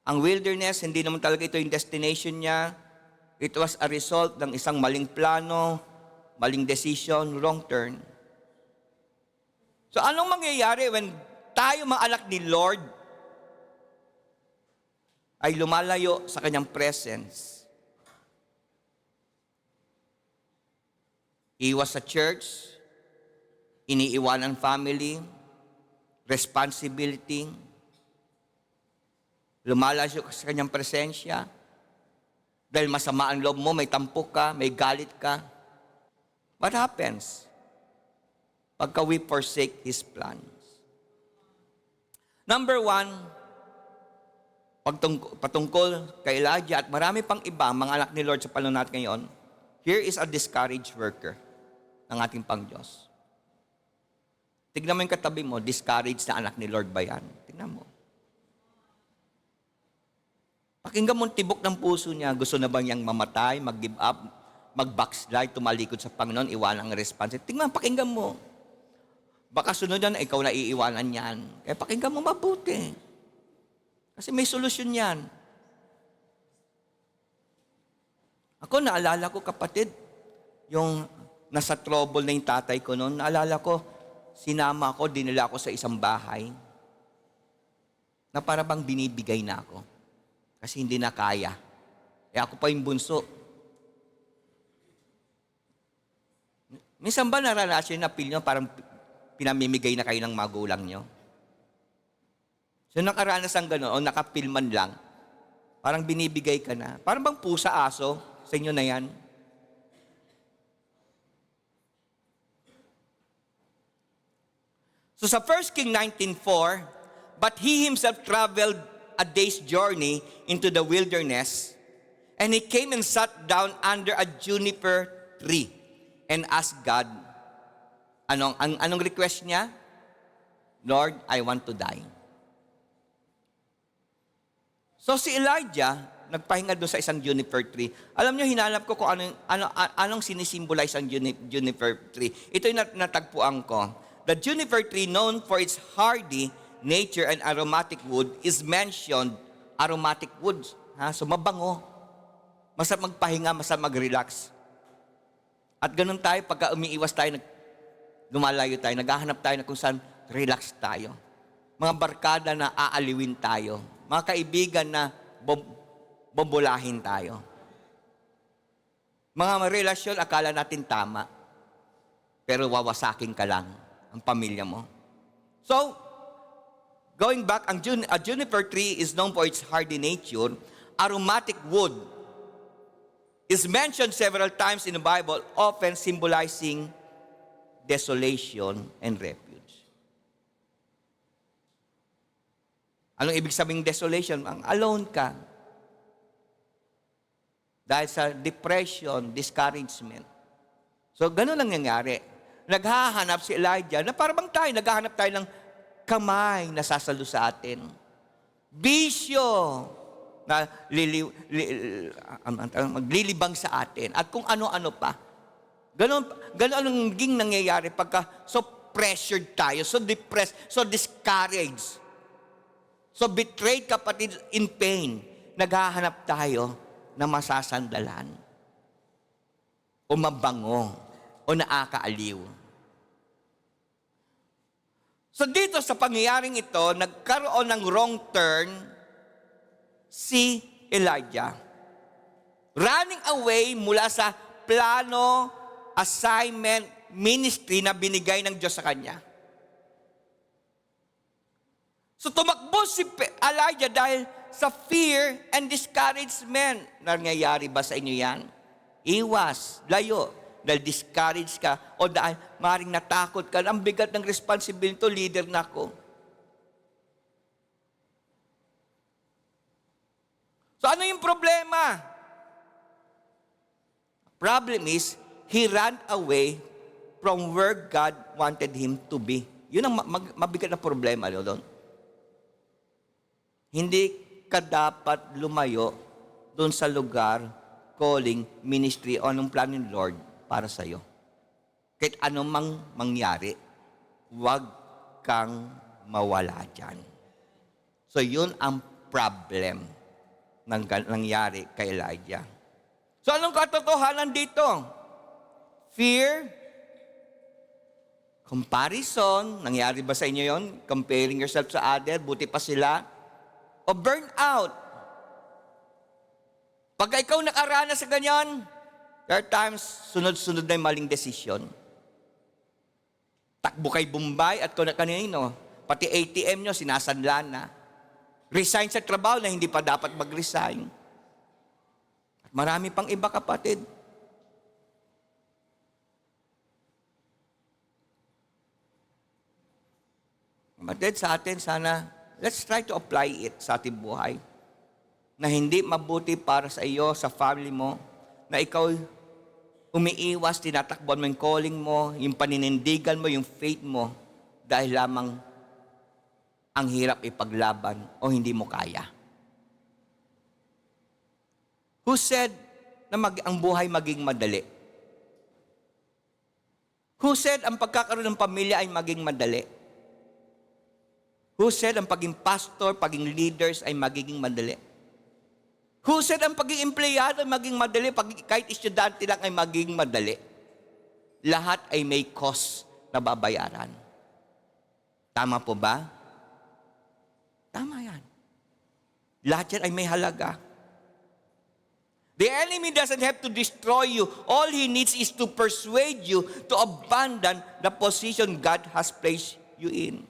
Ang wilderness, hindi naman talaga ito yung destination niya. It was a result ng isang maling plano, maling decision, wrong turn. So anong mangyayari when tayo mga anak ni Lord ay lumalayo sa kanyang presence? Iwas sa church, iniiwanan family, responsibility, lumalayo sa kanyang presensya, dahil masama ang loob mo, may tampok ka, may galit ka. What happens? Pagka we forsake His plans. Number 1, patungkol kay Elijah at marami pang iba, mga anak ni Lord sa panahon natin ngayon, here is a discouraged worker ng ating Pang-Diyos. Tignan mo yung katabi mo, discouraged na anak ni Lord ba yan? Tignan mo. Pakinggan mo tibok ng puso niya, gusto na ba niyang mamatay, mag-give up, mag-backslide, tumalikod sa Panginoon, iwanan ang response. Tingnan, pakinggan mo. Baka sunod na ikaw na iiwanan niyan. Kaya pakinggan mo mabuti. Kasi may solusyon yan. Ako, naalala ko kapatid, yung nasa trouble na yung tatay ko noon, naalala ko, sinama ko, dinala ko sa isang bahay na para bang binibigay na ako. Kasi hindi na kaya. Eh ako pa yung bunso. Minsan ba naranasan na feel nyo parang pinamimigay na kayo ng magulang nyo? So nakaranas ang gano'n o nakapilman lang, parang binibigay ka na. Parang bang pusa, aso, sa inyo na yan? So sa 1 King 19:4, but he himself traveled a day's journey into the wilderness, and he came and sat down under a juniper tree and asked God, anong request niya? Lord, I want to die. So si Elijah, nagpahinga doon sa isang juniper tree. Alam niyo, hinanap ko kung anong sinisimbolize ang juniper tree. Ito yung natagpuan ko. The juniper tree, known for its hardy nature and aromatic wood, is mentioned aromatic woods. So mabango. Masarap magpahinga, masarap mag-relax. At ganun tayo, pagka umiiwas tayo, lumalayo tayo, naghahanap tayo na kung saan relax tayo. Mga barkada na aaliwin tayo. Mga kaibigan na bombolahin tayo. Mga relasyon, akala natin tama. Pero wawasakin ka lang ang pamilya mo. So, going back, a juniper tree is known for its hardy nature. Aromatic wood is mentioned several times in the Bible, often symbolizing desolation, and refuge. Anong ibig sabing desolation? Ang alone ka. Dahil sa depression, discouragement. So, ganun ang nangyari. Naghahanap si Elijah na parang tayo, naghahanap tayo ng kamay na sasalo sa atin. Bisyo na maglilibang sa atin. At kung ano-ano pa. Ganun ang naging nangyayari pagka so pressured tayo, so depressed, so discouraged, so betrayed, kapatid, in pain. Naghahanap tayo na masasandalan o mabango o naakaaliw. So dito sa pangyayaring ito, nagkaroon ng wrong turn si Elijah. Running away mula sa plano, assignment, ministry na binigay ng Diyos sa kanya. So tumakbo si Elijah dahil sa fear and discouragement. Nangyayari ba sa inyo yan? Iwas, layo. Dahil discouraged ka o dahil maring natakot ka. Ang bigat ng responsibility, leader na ako. So ano yung problema? Problem is, he ran away from where God wanted him to be. Yun ang mabigat na problema doon. Hindi ka dapat lumayo doon sa lugar, calling, ministry, o anong plano ng Lord para sa iyo. Kahit anong mangyari, huwag kang mawala dyan. So yun ang problem ng nangyari kay Elijah. So anong katotohanan dito? Fear, comparison, nangyari ba sa inyo yon? Comparing yourself sa other, buti pa sila. O burnout. Pagka ikaw nakaranas sa ganyan, there are times, sunod-sunod na yung maling desisyon. Takbo kay Bombay at kung kanino, pati ATM nyo, sinasanla na. Resign sa trabaho na hindi pa dapat mag-resign. At marami pang iba, kapatid. Kapatid, sa atin, sana, let's try to apply it sa ating buhay. Na hindi mabuti para sa iyo, sa family mo, na ikaw umiiwas, tinatakbuhan mo yung calling mo, yung paninindigan mo, yung faith mo, dahil lamang ang hirap ipaglaban o hindi mo kaya. Who said na ang buhay maging madali? Who said ang pagkakaroon ng pamilya ay maging madali? Who said ang paging pastor, paging leaders ay magiging madali? Who said ang paging empleyado ay maging madali, kahit estudyante lang ay magiging madali? Lahat ay may cost na babayaran. Tama po ba? Tama yan. Lahat yan ay may halaga. The enemy doesn't have to destroy you. All he needs is to persuade you to abandon the position God has placed you in.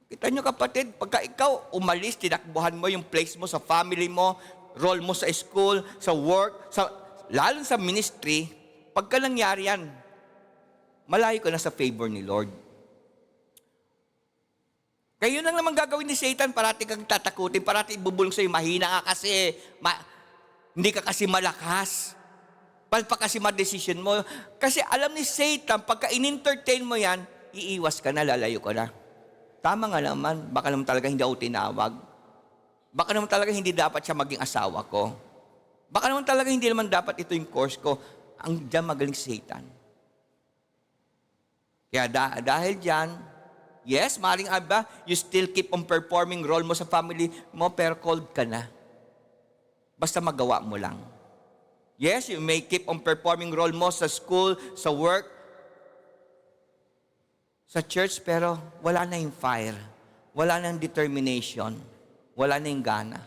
Kita nyo, kapatid, pagka ikaw umalis, tinakbuhan mo yung place mo sa family mo, role mo sa school, sa work, lalo sa ministry, pagka nangyari yan, malayo ka na sa favor ni Lord. Kaya yun lang naman gagawin ni Satan, parati kang tatakutin, parati ibubulong sa'yo, mahina ka kasi, hindi ka kasi malakas. Palpa kasi ma-decision mo. Kasi alam ni Satan, pagka in-entertain mo yan, iiwas ka na, lalayo ka na. Tama nga naman, baka naman talaga hindi ako tinawag. Baka naman talaga hindi dapat siya maging asawa ko. Baka naman talaga hindi naman dapat ito yung course ko. Ang diyan magaling si Satan. Kaya dahil diyan, yes, maring aba, you still keep on performing role mo sa family mo, pero called ka na. Basta magawa mo lang. Yes, you may keep on performing role mo sa school, sa work, sa church, pero wala na yung fire. Wala na yung determination. Wala na yung gana.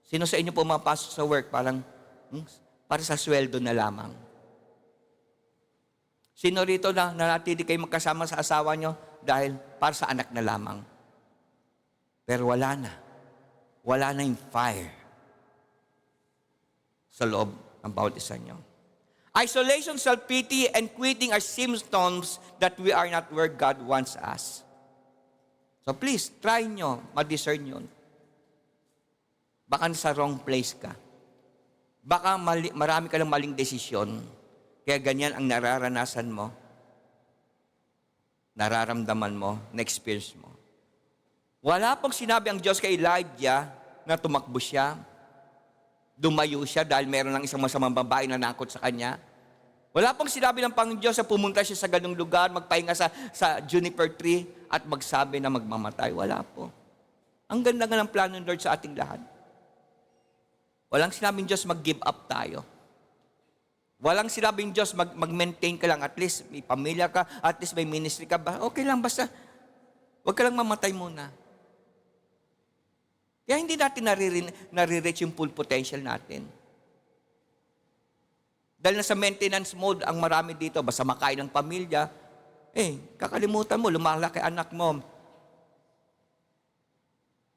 Sino sa inyo po mapasok sa work parang para sa sweldo na lamang? Sino rito na nanatili kayo magkasama sa asawa nyo dahil para sa anak na lamang? Pero wala na. Wala na yung fire sa loob ng bawat isa nyo. Isolation, self-pity, and quitting are symptoms that we are not where God wants us. So please, try nyo, ma-discern yun. Baka sa wrong place ka. Baka marami ka ng maling desisyon. Kaya ganyan ang nararanasan mo, nararamdaman mo, na-experience mo. Wala pong sinabi ang Diyos kay Elijah na tumakbo siya, dumayo siya dahil meron ng isang masamang babae na nakot sa kanya. Wala pong sinabi ng Panginoon Diyos na pumunta siya sa ganung lugar, magpahinga sa juniper tree at magsabi na magmamatay. Wala po. Ang ganda nga ng plano ng Lord sa ating lahat. Walang sinabing Diyos mag-give up tayo. Walang sinabing Diyos mag-maintain ka lang, at least may pamilya ka, at least may ministry ka ba? Okay lang, basta huwag ka lang mamatay muna. Kaya hindi natin nare-reach yung full potential natin. Dahil nasa maintenance mode ang marami dito, basta makain ng pamilya, kakalimutan mo, lumalaki anak mo,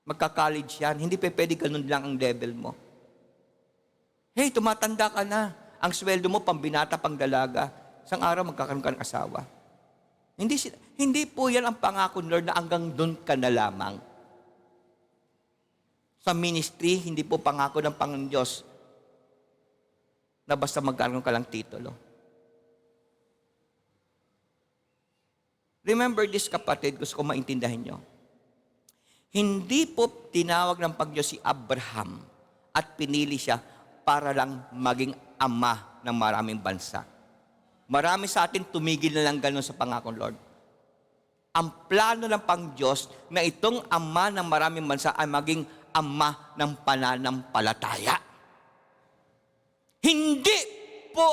magka-college yan, hindi pwede ganun lang ang level mo. Hey, tumatanda ka na. Ang sweldo mo, pambinata, pangdalaga. Isang araw, magkakaroon ka ng asawa. Hindi po yan ang pangako ng Lord na hanggang doon ka na lamang. Sa ministry, hindi po pangako ng Panginoon Diyos na basta magkaroon ka lang titulo. Remember this, kapatid, gusto ko maintindihan nyo. Hindi po tinawag ng Panginoon si Abraham at pinili siya para lang maging ama ng maraming bansa. Marami sa atin tumigil na lang gano'n sa pangakong Lord. Ang plano ng Pangdiyos na itong ama ng maraming bansa ay maging ama ng pananampalataya. Hindi po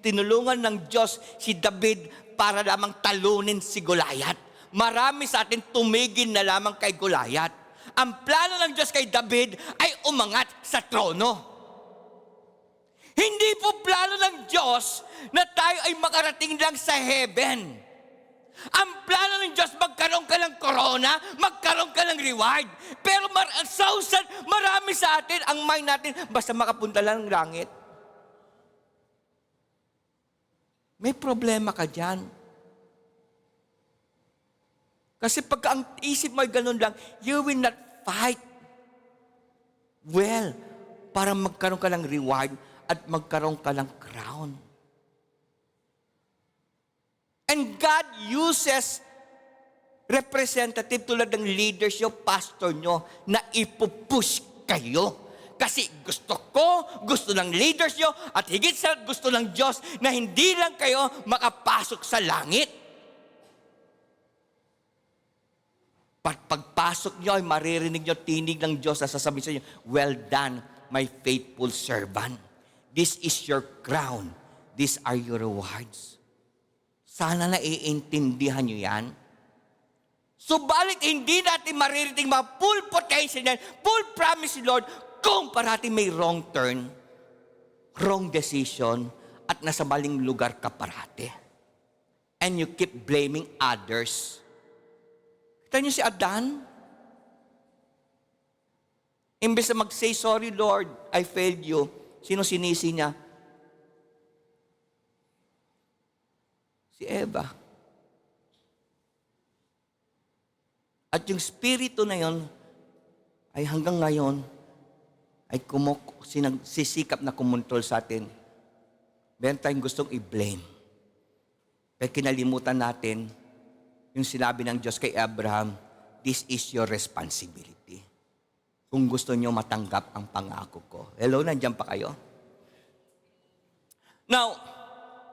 tinulungan ng Diyos si David para lamang talunin si Goliath. Marami sa atin tumigil na lamang kay Goliath. Ang plano ng Diyos kay David ay umangat sa trono. Hindi po plano ng Diyos na tayo ay makarating lang sa heaven. Ang plano ng Diyos, magkaroon ka ng corona, magkaroon ka ng reward. Pero marami sa atin, ang mind natin, basta makapunta lang ng langit. May problema ka dyan. Kasi pagka ang isip mo ay ganun lang, you will not fight well para magkaroon ka ng reward at magkaroon ka ng crown. And God uses representative tulad ng leaders nyo, pastor nyo, na ipupush kayo. Kasi gusto ng leaders nyo, at higit sa gusto ng Diyos na hindi lang kayo makapasok sa langit. Pagpasok nyo ay maririnig nyo tinig ng Diyos na sasabihin sa inyo, well done, my faithful servant. This is your crown. These are your rewards. Sana naiintindihan nyo yan. Subalit hindi natin maririnig mga full potential yan, full promise ni Lord, kung parati may wrong turn, wrong decision, at nasa maling lugar ka parati. And you keep blaming others. Kita niyo si Adan? Imbes na mag-say, sorry Lord, I failed you. Sino sinisi niya? Si Eva. At yung spirito na yon ay hanggang ngayon ay sisikap na kumontrol sa atin. Meron tayong gustong i-blame. Kaya kinalimutan natin yung sinabi ng Diyos kay Abraham, this is your responsibility. Kung gusto nyo matanggap ang pangako ko. Hello, nandiyan pa kayo? Now,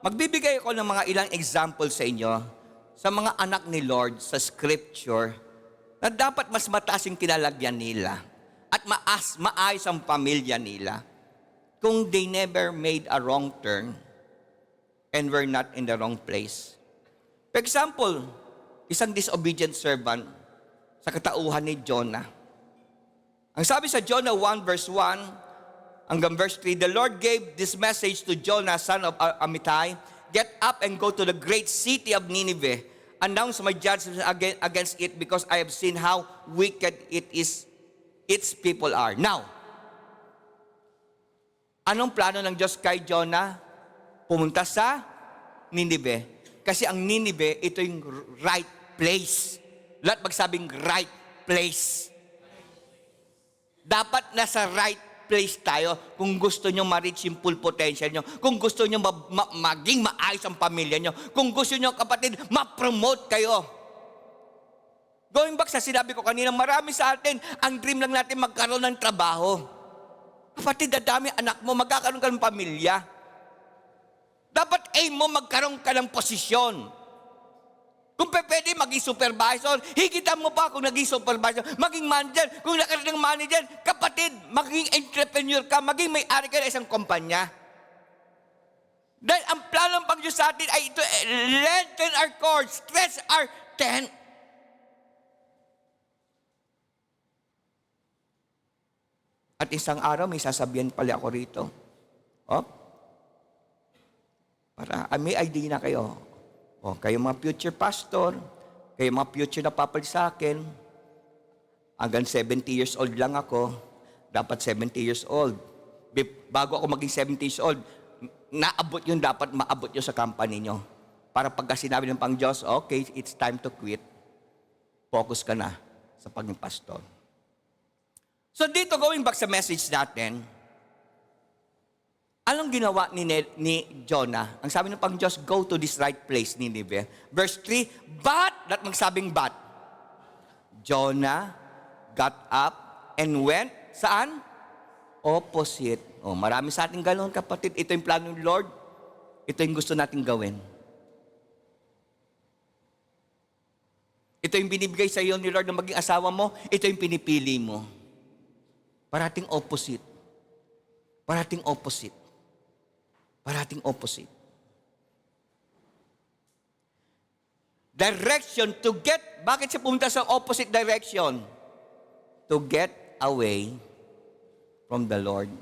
magbibigay ako ng mga ilang example sa inyo sa mga anak ni Lord sa scripture na dapat mas mataas yung kinalagyan nila at maayos ang pamilya nila kung they never made a wrong turn and were not in the wrong place. For example, isang disobedient servant sa katauhan ni Jonah. Ang sabi sa Jonah 1 verse 1 hanggang verse 3, the Lord gave this message to Jonah, son of Amittai, get up and go to the great city of Nineveh, announce my judgment against it because I have seen how wicked its people are. Now, anong plano ng Diyos kay Jonah? pumunta sa Ninive. Kasi ang Ninive, ito yung right place. Lahat magsabing right place. Dapat nasa right place tayo kung gusto nyo ma-reach yung full potential nyo. Kung gusto nyo maging maayos ang pamilya nyo. Kung gusto nyo, kapatid, ma-promote kayo. Going back sa sinabi ko kanina, marami sa atin, ang dream lang natin magkaroon ng trabaho. Kapatid, dadami anak mo, magkakaroon ka ng pamilya. Dapat aim mo magkaroon ka ng posisyon. Kung pwede, maging supervisor, higitan mo pa kung naging supervisor, maging manager, kung nakaroon ng manager, kapatid, maging entrepreneur ka, maging may-ari ka ng isang kumpanya. Dahil ang plano ng Panginoon sa atin ay ito, lengthen our cords, stretch our tent. At isang araw, may sasabihan pala ako rito. May idea na kayo. Kayo mga future pastor, kayo mga future na papalit sa akin, hanggang 70 years old lang ako, dapat 70 years old. Bago ako maging 70 years old, naabot yun, dapat maabot yun sa company nyo. Para pagka sinabi ng Pang Diyos, okay, it's time to quit, focus ka na sa pagiging pastor. So dito, going back sa message natin, anong ginawa ni Jonah? Ang sabi ng Pang Diyos, go to this right place, Nineveh. Verse 3, but, that magsabing but, Jonah got up and went, saan? Opposite. Marami sa ating ganoon, kapatid. Ito yung plano ng Lord. Ito yung gusto nating gawin. Ito yung binibigay sa iyo ni Lord na maging asawa mo. Ito yung pinipili mo. Parating opposite. Parating opposite. Parating opposite. Direction to get, bakit siya pumunta sa opposite direction? To get away from the Lord.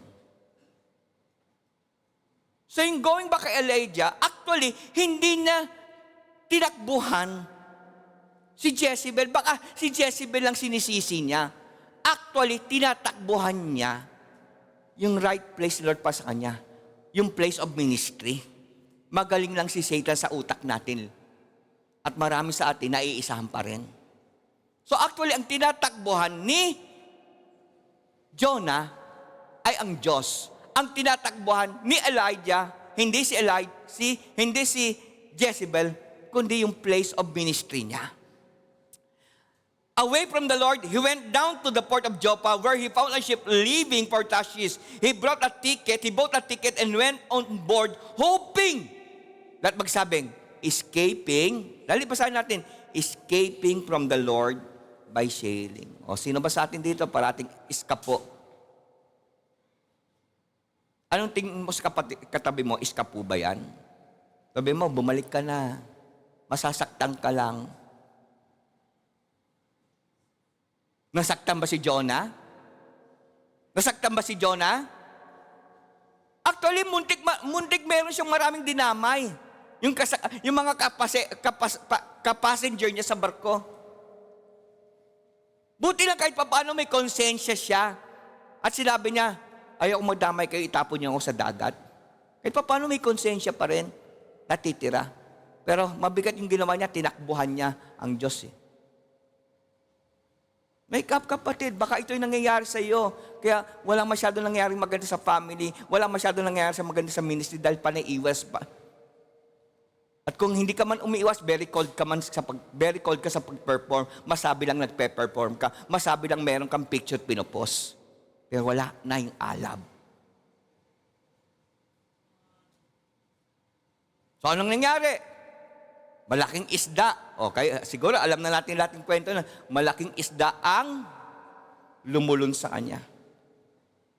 So yung going back kay Elijah, actually, hindi na tinakbuhan si Jezebel. Baka si Jezebel lang sinisisi niya. Actually, tinatakbuhan niya yung right place, Lord, pa sa kanya. Yung place of ministry. Magaling lang si Satan sa utak natin. At marami sa atin naiisahan pa rin. So actually, ang tinatakbuhan ni Jonah ay ang Diyos. Ang tinatakbuhan ni Elijah, hindi si Jezebel, kundi yung place of ministry niya. Away from the Lord, he went down to the port of Joppa where he found a ship leaving for Tarshish. He bought a ticket and went on board hoping, that magsabing, escaping, dali basahin natin, escaping from the Lord by sailing. Sino ba sa atin dito parating iskapo? Anong tingin mo sa katabi mo, iskapo ba yan? Sabi mo, bumalik ka na, masasaktan ka lang. Nasaktan ba si Jonah? Nasaktan ba si Jonah? Actually, muntik meron siyang maraming dinamay. Yung mga kapassenger niya sa barko. Buti lang kahit paano may konsensya siya. At sinabi niya, ayaw madamay kayo, itapon niyo ako sa dagat. Kahit paano may konsensya pa rin, natitira. Pero mabigat yung ginawa niya, tinakbuhan niya ang Diyos. Make up, kapatid, baka ito yung nangyayari sa iyo. Kaya walang masyadong nangyayari maganda sa family, walang masyadong nangyayari sa maganda sa ministry dahil panaiwas pa. At kung hindi ka man umiiwas, very cold ka sa pag-perform, masabi lang nagpe-perform ka, masabi lang meron kang picture pinopost. Pero wala na yung alab. So anong nangyari? Malaking isda. Okay, siguro alam na natin lahat ng kwento na malaking isda ang lumulun sa kanya.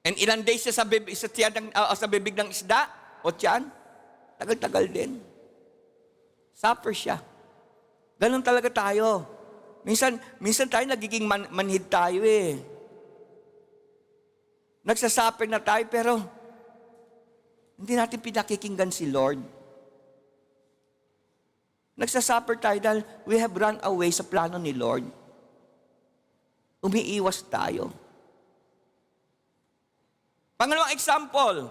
And ilang days siya sa bibig ng isda o tiyan? Tagal-tagal din. Suffer siya. Ganun talaga tayo. Minsan tayo nagiging manhid tayo eh. Nagsasuffer na tayo pero hindi natin pinakikinggan si Lord. Nagsasuffer tayo dahil we have run away sa plano ni Lord. Umiiwas tayo. Pangalawang example,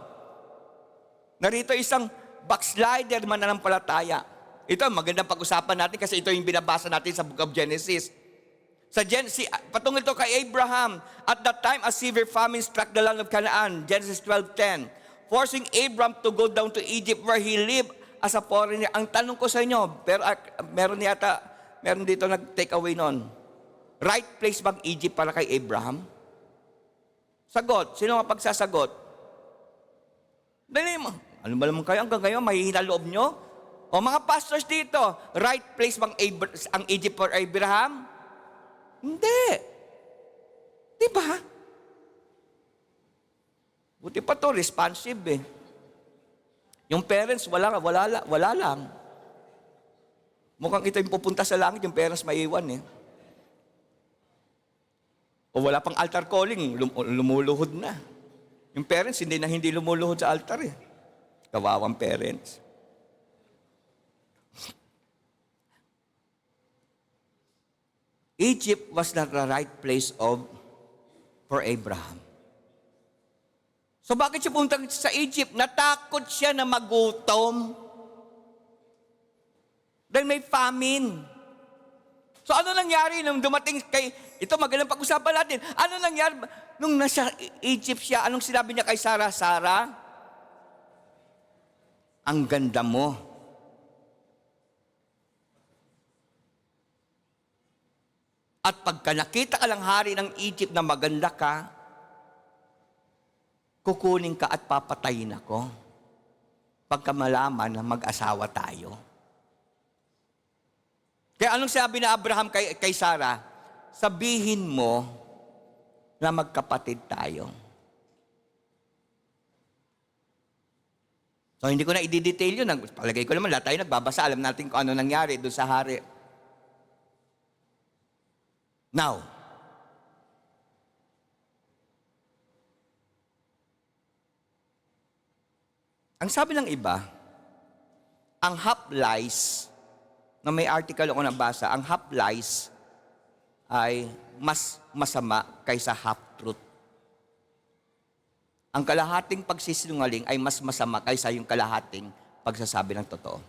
narito isang backslider, mananampalataya. Ito, magandang pag-usapan natin kasi ito yung binabasa natin sa Book of Genesis. Patungkol ito kay Abraham. At that time, a severe famine struck the land of Canaan, Genesis 12:10, forcing Abraham to go down to Egypt where he lived as a foreigner. Ang tanong ko sa inyo, pero meron dito nag-take away nun. Right place bang Egypt para kay Abraham? Sagot. Sino ang pagsasagot? Dali mo. Ano ba naman kayo? Hanggang ngayon, mahihina loob nyo? O mga pastors dito, right place bang ang Egypt for Abraham? Hindi. Di ba? Buti pa to, responsive eh. Yung parents, wala lang. Mukhang ito yung pupunta sa langit, yung parents maiiwan eh. O wala pang altar calling, lumuluhod na. Yung parents, hindi lumuluhod sa altar eh. Kawawang parents. Egypt was not the right place for Abraham. So bakit siya pumunta sa Egypt? Natakot siya na magutom. Dahil may famine. So ano nangyari nung dumating ito magandang pag-usapan natin. Ano nangyari nung nasa Egypt siya? Anong sinabi niya kay Sarah? Sarah, ang ganda mo. At pagka nakita ka lang hari ng Egypt na maganda ka, kukunin ka at papatayin ako. Pagka malaman na mag-asawa tayo. Kaya anong sabi na Abraham kay Sarah? Sabihin mo na magkapatid tayo. So hindi ko na i-detail yun. Palagay ko naman, lahat tayo nagbabasa. Alam natin kung ano nangyari doon sa hari. Now, ang sabi ng iba, ang half-lies, na may article ako nabasa, ang half-lies ay mas masama kaysa half-truth. Ang kalahating pagsisinungaling ay mas masama kaysa yung kalahating pagsasabi ng totoo.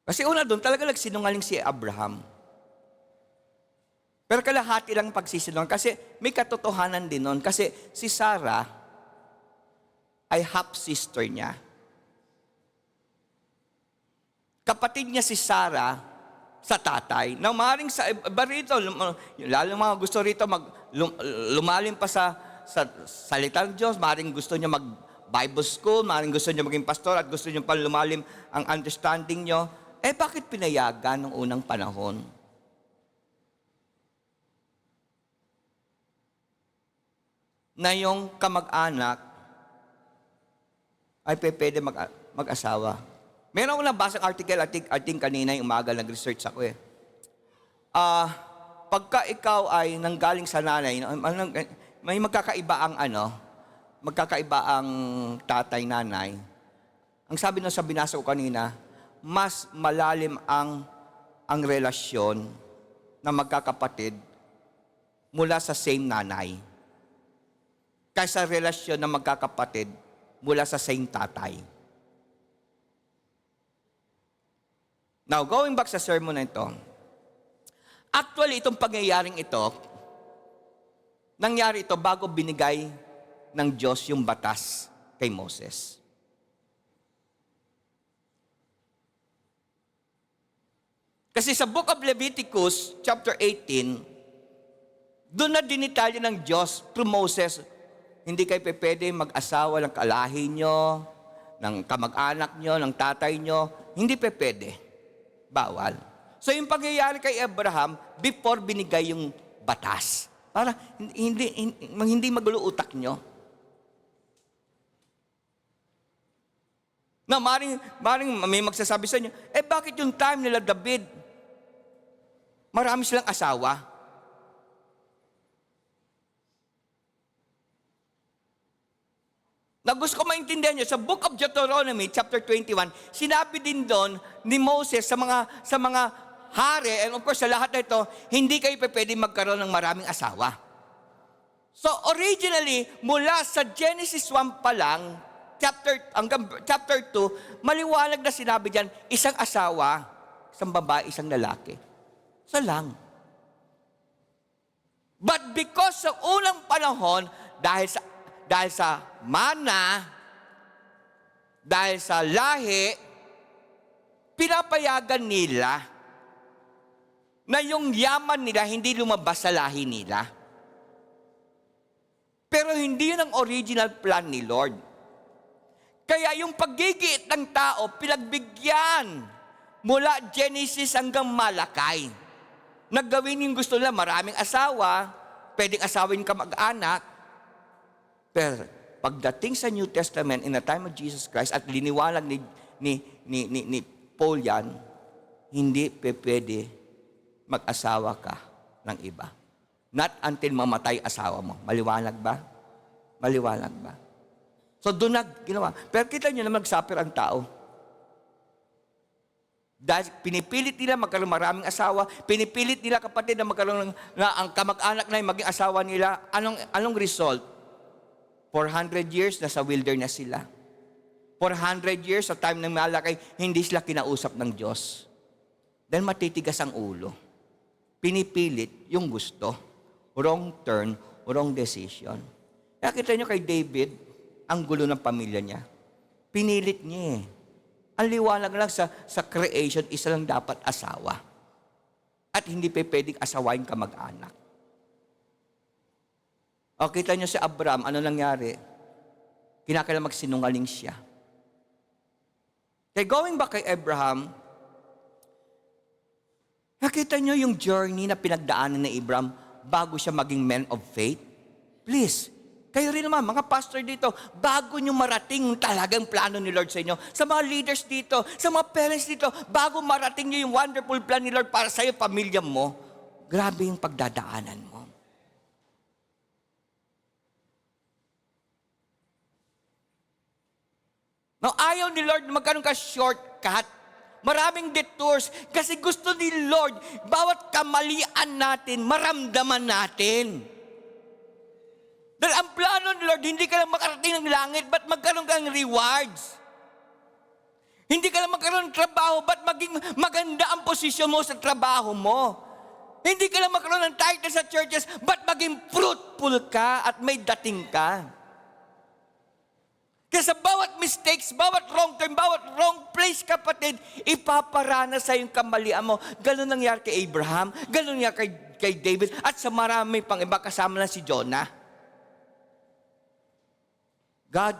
Kasi una doon, talaga nagsinungaling si Abraham. Pero kalahati lang pagsisinungaling. Kasi may katotohanan din noon. Kasi si Sarah ay half-sister niya. Kapatid niya si Sarah sa tatay. Na maaaring sa iba rito, lalo mga gusto rito lumalim pa sa salita ng Diyos, maaaring gusto niya mag-Bible school, maaaring gusto niya maging pastor, at gusto niya pa lumalim ang understanding niyo. Bakit pinayagan nung unang panahon? Na yung kamag-anak ay pwede mag-asawa. Meron akong nabasang article, I think kanina yung umaga nag-research ako eh. Pagka ikaw ay nanggaling sa nanay, may magkakaiba ang tatay-nanay. Ang sabi nung sa binasa ko kanina, mas malalim ang relasyon na magkakapatid mula sa same nanay kaysa relasyon na magkakapatid mula sa same tatay. Now, going back sa sermon na ito, actually itong pangyayaring ito, nangyari ito bago binigay ng Diyos yung batas kay Moses. Kasi sa Book of Leviticus, chapter 18, doon na dinitalya ng Diyos through Moses, hindi kayo pwede mag-asawa ng kalahi nyo, ng kamag-anak nyo, ng tatay nyo, hindi pwede. Bawal. So yung pangyayari kay Abraham, before binigay yung batas, para hindi magulo utak nyo. Na maring may magsasabi sa inyo, bakit yung time nila David, marami silang asawa? Na gusto ko maintindihan nyo, sa Book of Deuteronomy, chapter 21, sinabi din doon ni Moses sa mga hari, and of course sa lahat na ito, hindi kayo pwede magkaroon ng maraming asawa. So originally, mula sa Genesis 1 pa lang, hanggang chapter 2, maliwanag na sinabi diyan, isang asawa, isang babae, isang lalaki. Isa lang. But because sa unang panahon, dahil sa mana, dahil sa lahi, pinapayagan nila na yung yaman nila hindi lumabas sa lahi nila. Pero hindi yun ang original plan ni Lord. Kaya yung paggigiit ng tao, pinagbigyan mula Genesis hanggang Malakay. Naggawin yung gusto nila, maraming asawa, pwedeng asawin ka mag-anak. Pero pagdating sa New Testament, in the time of Jesus Christ, at liniwalag ni Paul yan, hindi pwede mag-asawa ka ng iba. Not until mamatay asawa mo. Maliwanag ba? Maliwanag ba? So doon na ginawa. Pero kita nyo na mag-suffer ang tao. Dahil pinipilit nila magkaroon maraming asawa, pinipilit nila kapatid na magkaroon na ang kamag-anak na yung maging asawa nila. Anong result? 400 years nasa wilderness sila. 400 years sa time ng Malakay, hindi sila kinausap ng Diyos. Dahil matitigas ang ulo. Pinipilit yung gusto. Wrong turn, wrong decision. Kaya kita nyo kay David, ang gulo ng pamilya niya. Pinilit niya eh. Ang liwanag lang sa creation, isa lang dapat asawa. At hindi pa pwedeng asawain ka mag-anak. O kita nyo si Abraham, ano nangyari? Kinakailangan magsinungaling siya. Kaya going back kay Abraham, nakita nyo yung journey na pinagdaanan ni Abraham bago siya maging man of faith? Please, kayo rin naman, mga pastor dito, bago nyo marating yung talagang plano ni Lord sa inyo, sa mga leaders dito, sa mga parents dito, bago marating nyo yung wonderful plan ni Lord para sa iyo, pamilya mo, grabe yung pagdadaanan mo. Now, ayaw ni Lord magkaroon ka shortcut. Maraming detours. Kasi gusto ni Lord, bawat kamalian natin, maramdaman natin. Dahil ang plano ni Lord, hindi ka lang makarating ng langit, ba't magkaroon ka ng rewards? Hindi ka lang magkaroon ng trabaho, ba't maging maganda ang posisyon mo sa trabaho mo? Hindi ka lang magkaroon ng title sa churches, ba't maging fruitful ka at may dating ka? Kaya sa bawat mistakes, bawat wrong turn, bawat wrong place, kapatid, ipaparana sa yung kamalian mo. Ganun nangyari kay Abraham, ganun nangyari kay David, at sa marami pang iba, kasama na si Jonah. God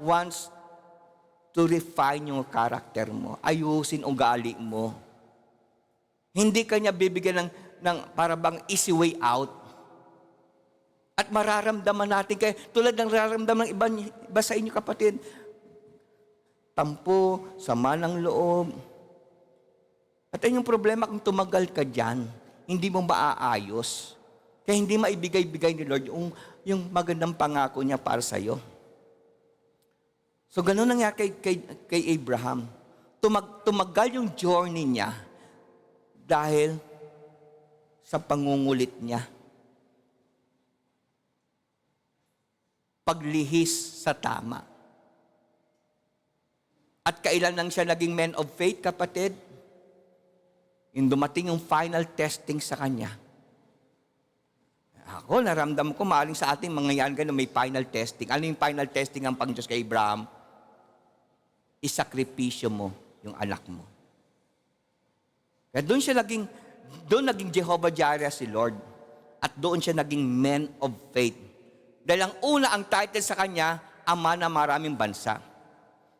wants to refine yung karakter mo. Ayusin ugali mo. Hindi ka niya bibigyan ng para bang easy way out. At mararamdaman natin, kaya tulad ng nararamdaman ng iba sa inyo kapatid, tampo, sama ng loob. At yung problema kung tumagal ka dyan, hindi mo maaayos. Kaya hindi maibigay-bigay ni Lord yung magandang pangako niya para sa iyo. So, ganun nangyari kay Abraham. Tumagal yung journey niya dahil sa pangungulit niya. Paglihis sa tama. At kailan lang siya naging man of faith, kapatid? Yung dumating yung final testing sa kanya. Ako, naramdam ko, maaring sa ating mangyayari ganun, may final testing. Ano yung final testing ang Panginoon kay Abraham? Isakripisyo mo yung anak mo. Kaya doon naging Jehovah Jireh si Lord. At doon siya naging man of faith. Dahil ang una, ang title sa kanya, ama na maraming bansa.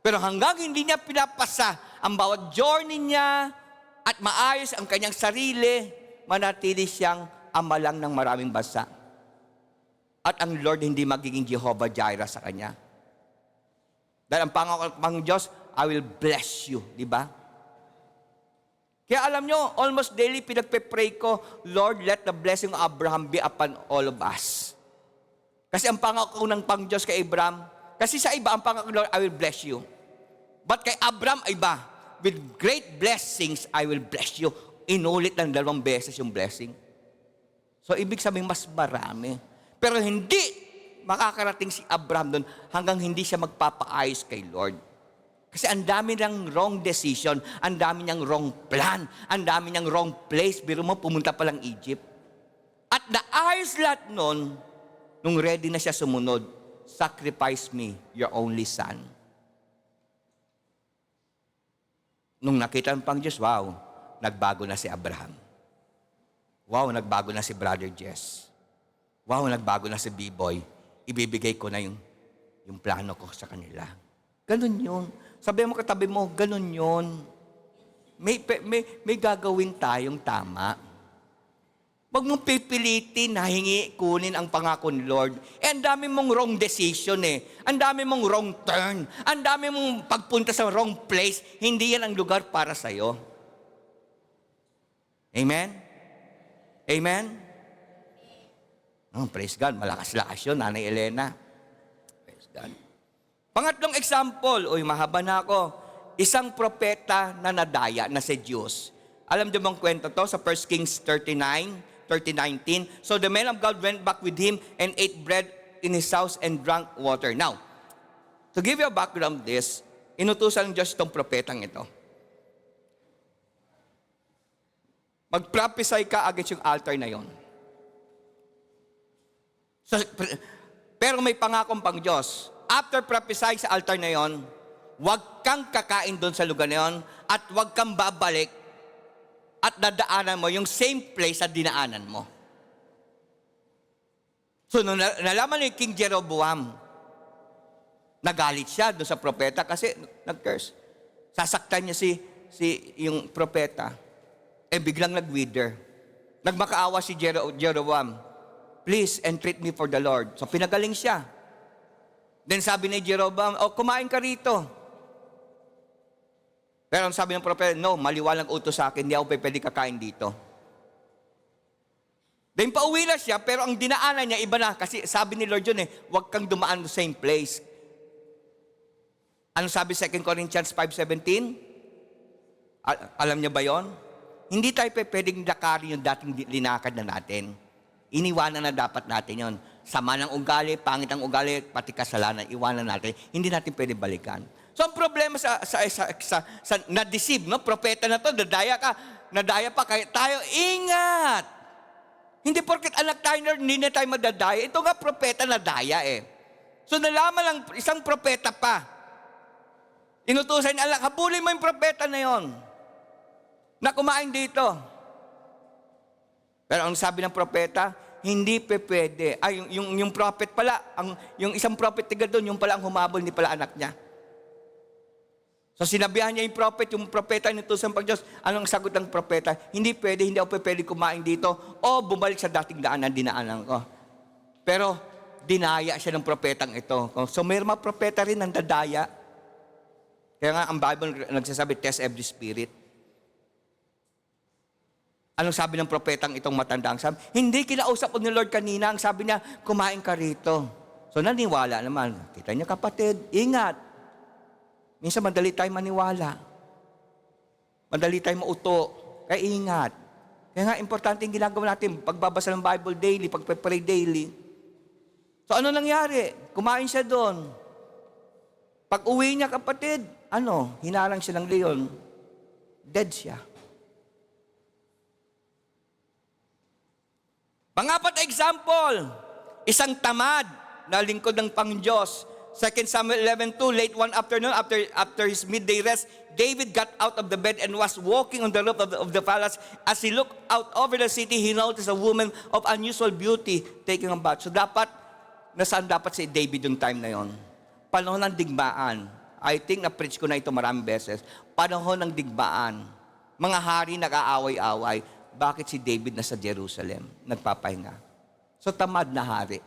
Pero hanggang hindi niya pinapasa ang bawat journey niya at maayos ang kanyang sarili, manatili siyang ama lang ng maraming bansa. At ang Lord hindi magiging Jehovah Jireh sa kanya. Dahil ang pangako ng Diyos, I will bless you. Di ba? Kaya alam nyo, almost daily pinagpe-pray ko, Lord, let the blessing of Abraham be upon all of us. Kasi ang pangako ng Diyos kay Abraham, kasi sa iba, ang pangako ng Lord, I will bless you. But kay Abraham, iba, with great blessings, I will bless you. Inulit ng 2 beses yung blessing. So, ibig sabihin, mas marami. Pero hindi makakarating si Abraham doon hanggang hindi siya magpapaayos kay Lord. Kasi ang dami niyang wrong decision, ang dami niyang wrong plan, ang dami niyang wrong place. Biro mo, pumunta pa lang Egypt. At naayos lahat nun, nung ready na siya sumunod, sacrifice me, your only son. Nung nakita ng pang Diyos, wow, nagbago na si Abraham. Wow, nagbago na si Brother Jess. Wow, nagbago na si B-Boy. Ibibigay ko na yung plano ko sa kanila. Ganun yun. Sabi mo katabi mo, ganun yun. May gagawin tayong tama. Huwag mong pipilitin na kunin ang pangako ni Lord. Ang dami mong wrong decision Ang dami mong wrong turn. Ang dami mong pagpunta sa wrong place. Hindi yan ang lugar para sa'yo. Amen? Amen? Oh, praise God. Malakas-lakas yun, Nanay Elena. Praise God. Pangatlong example, mahaba na ako. Isang propeta na nadaya na si Diyos. Alam niyo bang kwento to sa 1 Kings 30:19? So the man of God went back with him and ate bread in his house and drank water. Now, to give you a background this, inutusan ng Diyos itong propetang ito. Mag-prophesy ka against yung altar na yon. So, pero may pangakong pang Diyos. After prophesy sa altar na yon, huwag kang kakain doon sa lugar na yon at huwag kang babalik at dadaanan mo yung same place na dinaanan mo. So, nung nalaman ni King Jeroboam, nagalit siya doon sa propeta kasi nag-curse. Sasaktan niya yung propeta. Biglang nag-wither. Nagmakaawa si Jeroboam, please entreat me for the Lord. So, pinagaling siya. Then sabi ni Jeroboam, kumain ka rito. Pero ang sabi ng propeta, no, maliwalang utos sa akin, hindi ako pwede kakain dito. Then pauwi na siya, pero ang dinaanan niya, iba na. Kasi sabi ni Lord yun huwag kang dumaan sa same place. Ano sabi 2 Corinthians 5:17? Alam niya ba yon? Hindi tayo pwedeng lakarin yung dating linakad na natin. Iniwanan na dapat natin yon. Sama ng ugali, pangit ang ugali, pati kasalanan, iwanan natin. Hindi natin pwede balikan. So ang problema sa na-deceive, no? Propeta na to, nadaya pa, kaya tayo, ingat! Hindi porket anak tayo, hindi na tayo madadaya. Ito nga propeta na daya So nalaman lang, isang propeta pa. Inutusan niya, habulin mo yung propeta na yon na kumain dito. Pero ang sabi ng propeta, hindi pwede. Yung prophet pala, yung isang prophet tiga doon, yung pala ang humabol, hindi pala anak niya. So sinabihan niya yung prophet, yung propeta inutusan pag Diyos. Anong sagot ng propeta? Hindi pwede, hindi ako pwede kumain dito. O bumalik sa dating dinaanan ko. Pero dinaya siya ng propetang ito. So may mga propeta rin ang dadaya. Kaya nga ang Bible nagsasabi, test every spirit. Anong sabi ng propetang itong matanda? Ang sabi, hindi kinausap ni Lord kanina. Ang sabi niya, kumain ka rito. So naniwala naman. Kita niyo kapatid, ingat. Minsan madali tayo maniwala. Madali tayo mauto. Kaya ingat. Kaya nga, importante yung ginagawa natin. Pagbabasa ng Bible daily, pagpe-pray daily. So ano nangyari? Kumain siya doon. Pag uwi niya kapatid, hinarang siya ng leon. Dead siya. Pangapat na example, isang tamad na lingkod ng Pang-Diyos. 2 Samuel 11:2, late one afternoon, after his midday rest, David got out of the bed and was walking on the roof of the palace. As he looked out over the city, he noticed a woman of unusual beauty taking a bath. So nasaan dapat si David yung time na yon? Panahon ng digmaan. I think na-preach ko na ito maraming beses. Panahon ng digmaan. Mga hari nag-aaway-away. Bakit si David nasa Jerusalem? Nagpapahinga. So tamad na hari.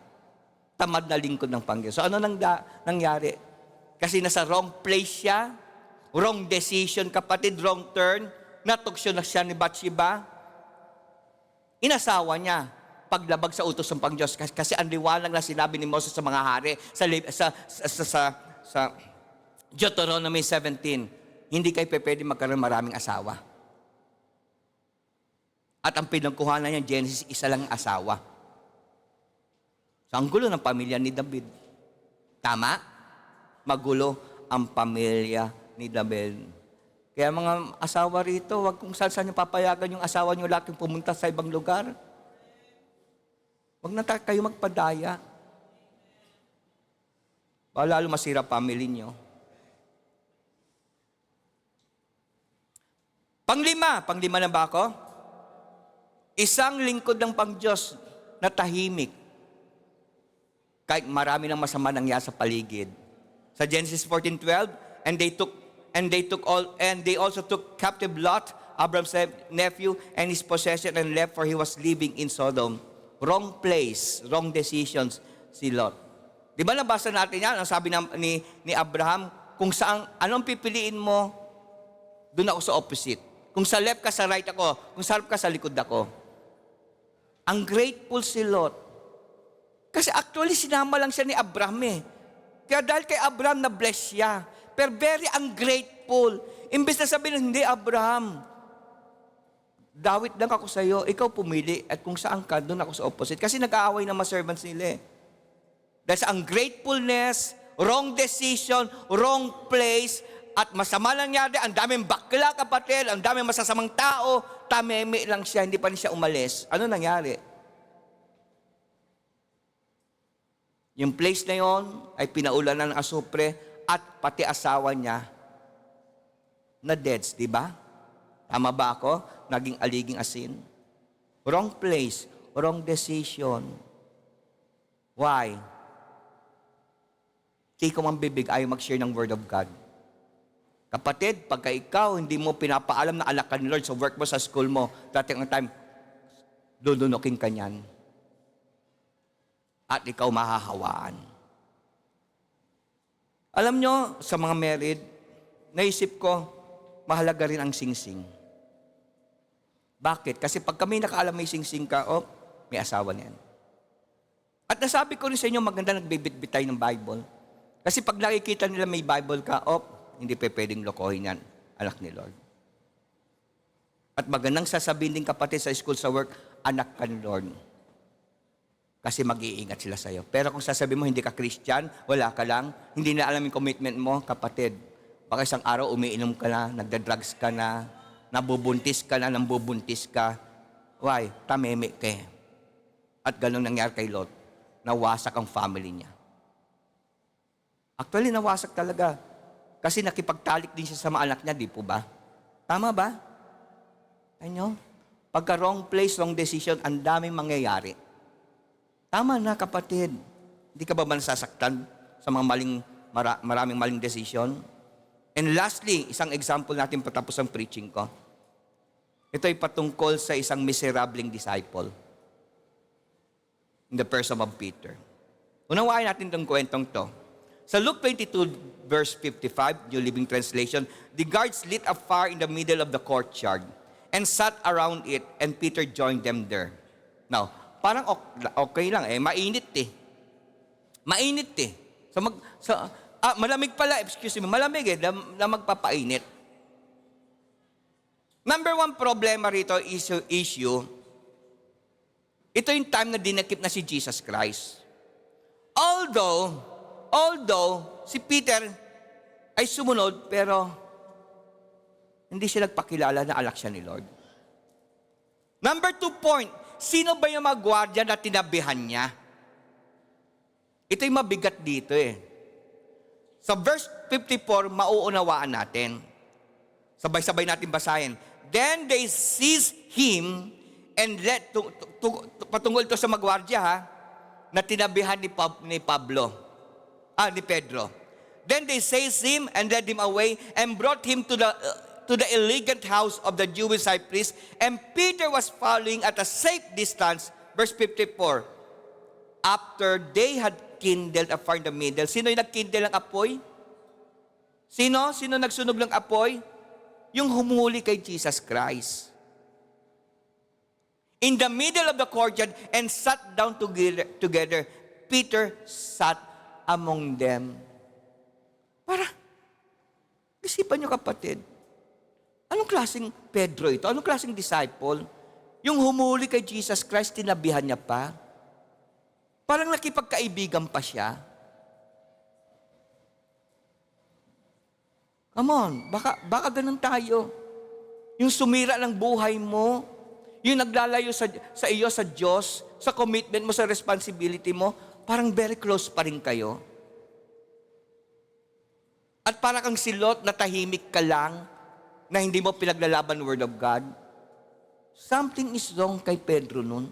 Tamad na lingkod ng Panginoon. So ano nangyari? Kasi nasa wrong place siya, wrong decision, kapatid, wrong turn, natuksyo na siya ni Bathsheba. Inasawa niya paglabag sa utos ng Panginoon. Kasi ang liwanag na sinabi ni Moses sa mga hari, sa Deuteronomy 17, hindi kayo pwede magkaroon maraming asawa. At ang pinagkuhanan niya, Genesis, isa lang asawa. So, ang gulo ng pamilya ni David. Tama? Magulo ang pamilya ni David. Kaya mga asawa rito, wag kung saan nyo papayagan yung asawa nyo laking pumunta sa ibang lugar. Wag na kayo magpadaya. Lalo masira family nyo. Panglima na ba ako? Isang lingkod ng Pang-Diyos na tahimik. Kahit marami ng masama nangyari sa paligid. Sa Genesis 14:12, and they also took captive Lot, Abraham's nephew, and his possession and left, for he was living in Sodom. Wrong place, wrong decisions si Lot. Di ba nabasa natin yan? Ang sabi ni Abraham, kung saan, anong pipiliin mo, doon ako sa opposite. Kung sa left ka, sa right ako. Kung sa harap ka, sa likod ako. Ang grateful si Lot. Kasi actually, sinama lang siya ni Abraham eh. Kaya dahil kay Abraham, na-bless siya. Pero very ungrateful. Imbes na sabihin, hindi Abraham, dawit lang ako sa iyo, ikaw pumili, at kung saan ka, doon ako sa opposite. Kasi nag-aaway ng mga servants nila eh. Dahil sa ungratefulness, wrong decision, wrong place, at masama lang nangyari, ang daming bakla kapatid, ang daming masasamang tao, tameme lang siya, hindi pa rin siya umalis. Ano nangyari? Yung place na yon ay pinaulanan ng asupre at pati asawa niya na deads, di ba? Tama ba ako? Naging aliging asin. Wrong place, wrong decision. Why? Di ko mang bibig, ayaw mag-share ng Word of God. Kapatid, pagka ikaw, hindi mo pinapaalam na anak ka ni Lord sa work mo, sa school mo, dating ang time, dudunukin ka niyan. At ikaw mahahawaan. Alam nyo, sa mga married, naisip ko, mahalaga rin ang singsing. Bakit? Kasi pag kami nakaalam may singsing ka, may asawa niyan. At nasabi ko rin sa inyo, maganda nagbibitbit tayo ng Bible. Kasi pag nakikita nila may Bible ka, hindi pa pwedeng lokohin yan, anak ni Lord. At magandang sasabihin din kapatid sa school, sa work, anak ka ni Lord. Kasi mag-iingat sila sa'yo. Pero kung sasabihin mo, hindi ka Christian, wala ka lang, hindi na alam yung commitment mo, kapatid, baka isang araw umiinom ka na, nagda-drugs ka na, nabubuntis ka na, nambubuntis ka. Why? Tameme ka. At ganun nangyari kay Lot. Nawasak ang family niya. Actually, nawasak talaga. Kasi nakipagtalik din siya sa mga anak niya, di po ba? Tama ba? Ano? Pagka wrong place, wrong decision, ang daming mangyayari. Tama na kapatid. Hindi ka ba nasasaktan sa mga maraming maling decision? And lastly, isang example natin patapos ang preaching ko. Ito ay patungkol sa isang miserableng disciple. In the person of Peter. Unawain natin itong kwentong to. Sa Luke 22, verse 55, New Living Translation, the guards lit a fire in the middle of the courtyard and sat around it, and Peter joined them there. Now, parang okay lang mainit eh. Mainit eh. Malamig pala, malamig na magpapainit. Number one problema rito, issue, ito yung time na dinakip na si Jesus Christ. Although si Peter ay sumunod, pero hindi siya nagpakilala na anak siya ni Lord. Number 2 point, sino ba yung mga gwardiya na tinabihan niya? Ito yung mabigat dito eh. Sa verse 54, mauunawaan natin. Sabay-sabay natin basahin. Then they seized him and patungkol ito sa mga gwardiya na tinabihan ni Pedro. Then they seized him and led him away and brought him to the elegant house of the Jewish high priest, and Peter was following at a safe distance. Verse 54. After they had kindled a fire in the middle. Sino yung nagkindle ng apoy? Sino nagsunog ng apoy? Yung humuli kay Jesus Christ. In the middle of the courtyard and sat down together. Peter sat among them. Para, isipan nyo kapatid, anong klaseng Pedro ito? Anong klaseng disciple? Yung humuli kay Jesus Christ, tinabihan niya pa. Parang nakipagkaibigan pa siya. Come on, baka ganun tayo. Yung sumira ng buhay mo, yung naglalayo sa iyo, sa Diyos, sa commitment mo, sa responsibility mo, parang very close pa rin kayo. At para kang silot na tahimik ka lang, na hindi mo pinaglalaban ng Word of God. Something is wrong kay Pedro nun.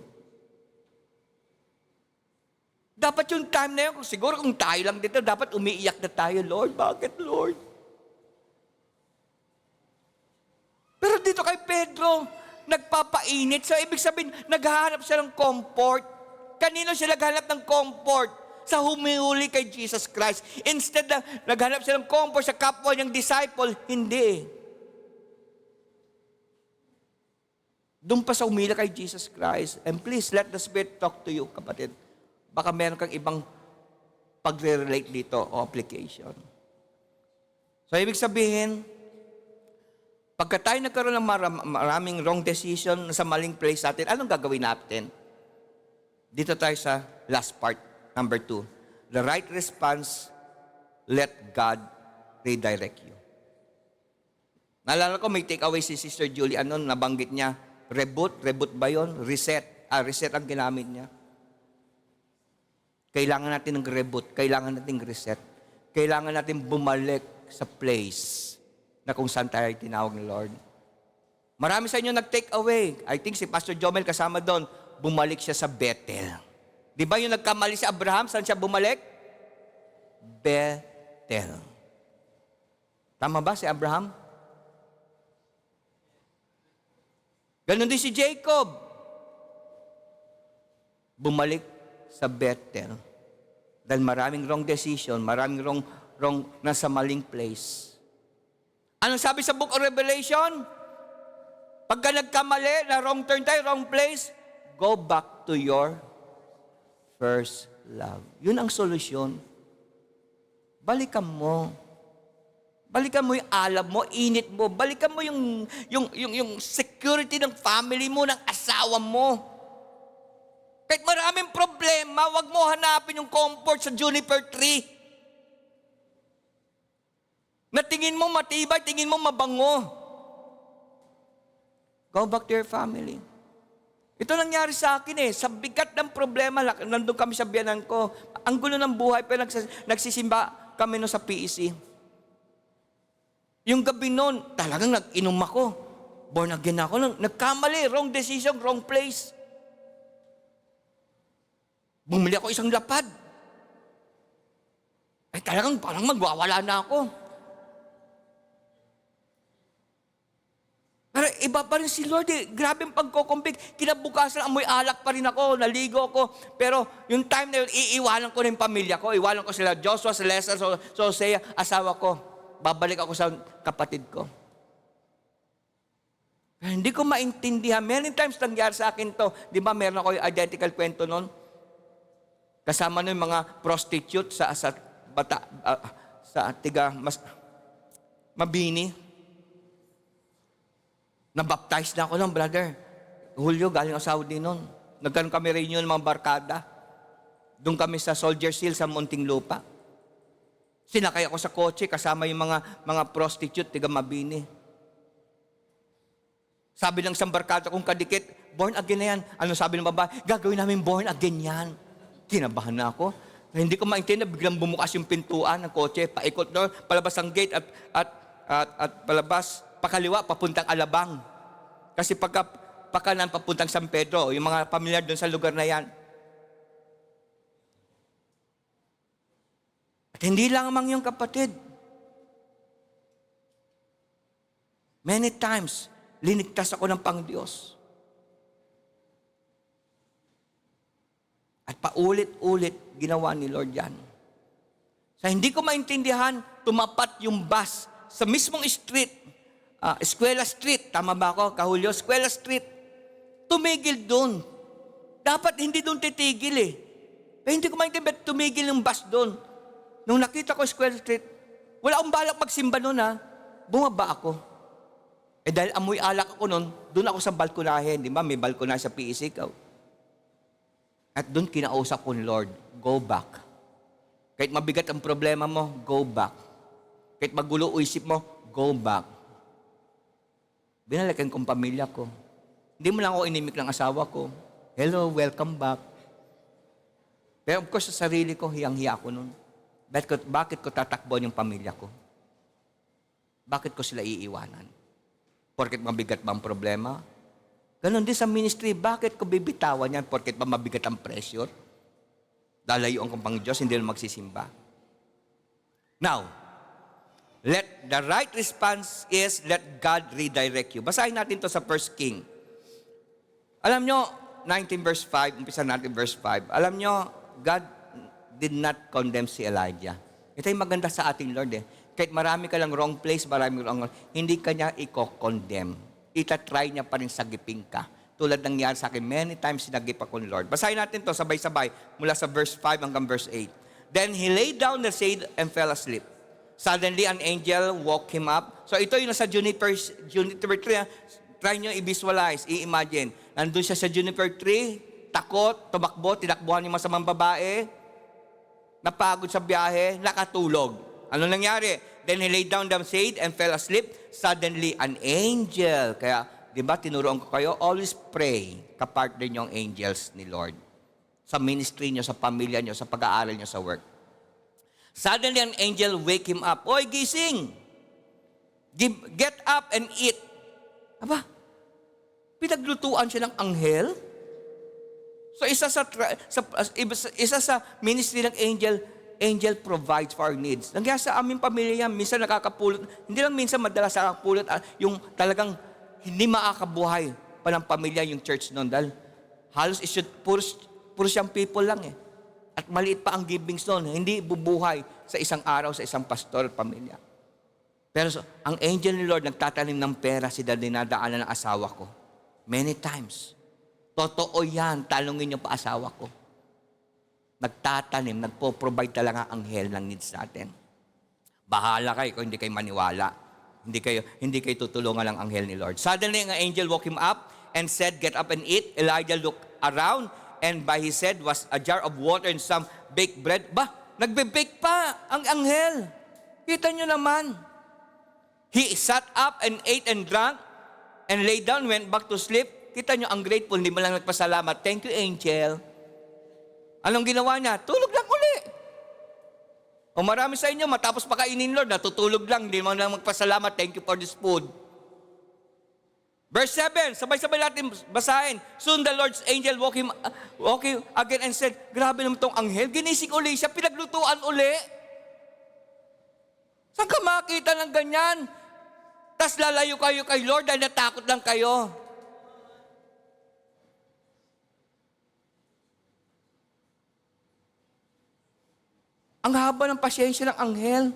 Dapat yung time na yun, siguro kung tayo lang dito, dapat umiiyak na tayo, Lord, bakit Lord? Pero dito kay Pedro, nagpapainit. So, ibig sabihin, naghahanap siya ng comfort. Kanino siya naghanap ng comfort? Sa humihuli kay Jesus Christ. Instead na naghanap siya ng comfort sa kapwa niyang disciple, hindi. Doon pa sa humila kay Jesus Christ. And please, let the Spirit talk to you, kapatid. Baka meron kang ibang pagre-relate dito o application. So, ibig sabihin, pagka tayo nagkaroon ng maraming wrong decision sa maling place natin, anong gagawin natin? Dito tayo sa last part, number 2. The right response, let God redirect you. Naalala ko, may takeaway si Sister Julie, nabanggit niya, reboot ba yun? Reset. Reset ang ginamit niya. Kailangan natin ng reboot, kailangan natin reset. Kailangan natin bumalik sa place na kung saan tayo tinawag ng Lord. Marami sa inyo nag-take away. I think si Pastor Jomel kasama doon, bumalik siya sa Bethel. Di ba yung nagkamali si Abraham, saan siya bumalik? Bethel. Tama ba si Abraham? Ganon din si Jacob. Bumalik sa Bethel. Dahil maraming wrong decision, maraming wrong nasa maling place. Anong sabi sa Book of Revelation? Pagka nagkamali, na wrong turn tayo, wrong place, go back to your first love. Yun ang solusyon. Balikan mo. Balikan mo yung alab mo, init mo. Balikan mo yung security ng family mo, ng asawa mo. Kahit maraming problema, wag mo hanapin yung comfort sa juniper tree. Na tingin mo matibay, tingin mo mabango. Go back to your family. Ito nangyari sa akin sa bigat ng problema, nandun kami sa biyanan ko. Ang gulo ng buhay, pero nagsisimba kami sa PEC. Yung gabi noon, talagang nag-inom ako. Born again ako. Nagkamali, wrong decision, wrong place. Bumili ako isang lapad. Talagang parang magwawala na ako. Pero iba pa rin si Lord Grabe ang pagkukumbig. Kinabukasan, amoy alak pa rin ako, naligo ako. Pero yung time na yun, iiwanan ko na yung pamilya ko. Iwanan ko sila Joshua, Celeste, Hosea, asawa ko. Babalik ako sa kapatid ko. Hindi ko maintindihan. Many times nangyari sa akin to. Di ba meron ako yung identical kwento noon? Kasama nun yung mga prostitute sa Mabini. Nabaptize na ako nun, brother. Julio, galing ako sa Saudi nun. Nagkaroon kami reunion ng mga barkada. Doon kami sa Soldier Hill sa Muntinlupa. Sinakay ako sa kotse kasama yung mga prostitute, tiga Mabini. Sabi ng isang barkada kong kadikit, born again na yan. Ano sabi ng babae? Gagawin namin born again yan. Kinabahan na ako. Hindi ko maintindihan, biglang bumukas yung pintuan ng kotse, paikot doon, palabas ang gate at palabas, pakaliwa, papuntang Alabang. Kasi pakanan, papuntang San Pedro, yung mga pamilyar doon sa lugar na yan. At hindi lang amang yung kapatid. Many times, linigtas ako ng Pangdiyos. At paulit-ulit, ginawa ni Lord yan. Sa hindi ko maintindihan, tumapat yung bus sa mismong street, Escuela Street, tama ba ako, Kahulyo? Escuela Street. Tumigil doon. Dapat hindi doon titigil Pero hindi ko maintindihan, tumigil yung bus doon. Nung nakita ko Escuela Street, wala akong balak magsimba noon bumaba ako. Dahil amoy alak ako noon, doon ako sa balkonahin. Di ba? May balkonahe sa PEC ikaw. At doon kinausap ko ni Lord, go back. Kahit mabigat ang problema mo, go back. Kahit magulo isip mo, go back. Binalikan kong pamilya ko. Hindi mo lang ako inimik ng asawa ko. Hello, welcome back. Pero of course, sa sarili ko, hiyang-hiya ako nun. Bakit ko tatakbon yung pamilya ko? Bakit ko sila iiwanan? Porket mabigat ba ang problema? Ganon din sa ministry, bakit ko bibitawan yan? Porket ba mabigat ang pressure? Lalayuan kong pang Diyos, hindi lang magsisimba. Now, the right response is let God redirect you. Basahin natin to sa 1 King. Alam nyo, 19 verse 5, umpisa natin verse 5. Alam nyo, God did not condemn si Elijah. Ito yung maganda sa ating Lord eh. Kahit marami ka lang wrong place, hindi ka niya i-condemn. Itatry niya pa rin sagipin ka. Tulad ng nangyari sa akin, many times sinagip ako ni Lord. Basahin natin to sabay-sabay mula sa verse 5 hanggang verse 8. Then he laid down the shade and fell asleep. Suddenly, an angel woke him up. So ito yung nasa juniper tree. Try nyo i-visualize, i-imagine. Nandun siya sa juniper tree, takot, tumakbo, tinakbuhan yung masamang babae, napagod sa biyahe, nakatulog. Ano nangyari? Then he laid down the shade and fell asleep. Suddenly, an angel. Kaya, di ba, tinuruan ko kayo, always pray, kapartner nyo ang angels ni Lord. Sa ministry nyo, sa pamilya nyo, sa pag-aaral nyo, sa work. Suddenly, an angel wake him up. Oy, gising! Get up and eat. Aba, pinaglutuan siya ng anghel? So, isa sa ministry ng angel provides for our needs. Nangyari sa aming pamilya, minsan nakakapulot, hindi lang minsan madalas nakakapulot, yung talagang hindi makakabuhay pa ng pamilya yung church noon dahil halos puro siyang people lang eh. At maliit pa ang givings noon, hindi bubuhay sa isang araw sa isang pastor at pamilya. Pero ang angel ni Lord nagtatanim ng pera si dinadaanan ng asawa ko. Many times. Totoo yan, talungin niyo pa asawa ko. Nagtatanim, nagpo-provide talaga ang anghel ng needs natin. Bahala kayo kung hindi kayo maniwala. Hindi kayo tutulungan ng anghel ni Lord. Suddenly, ang angel woke him up and said, get up and eat. Elijah looked around and by his head was a jar of water and some baked bread. Nagbe-bake pa ang anghel. Kita nyo naman. He sat up and ate and drank and lay down, went back to sleep. Kita nyo, ang grateful, hindi mo lang nagpasalamat. Thank you, angel. Anong ginawa niya? Tulog lang uli. O marami sa inyo, matapos pakainin Lord, natutulog lang, hindi mo lang magpasalamat. Thank you for this food. Verse 7, sabay-sabay natin basahin. Soon the Lord's angel woke him again and said, grabe naman itong anghel, ginising uli siya, pinaglutuan uli. Saan ka makita ng ganyan? Tas lalayo kayo kay Lord dahil natakot lang kayo. Ang haba ng pasyensya ng anghel.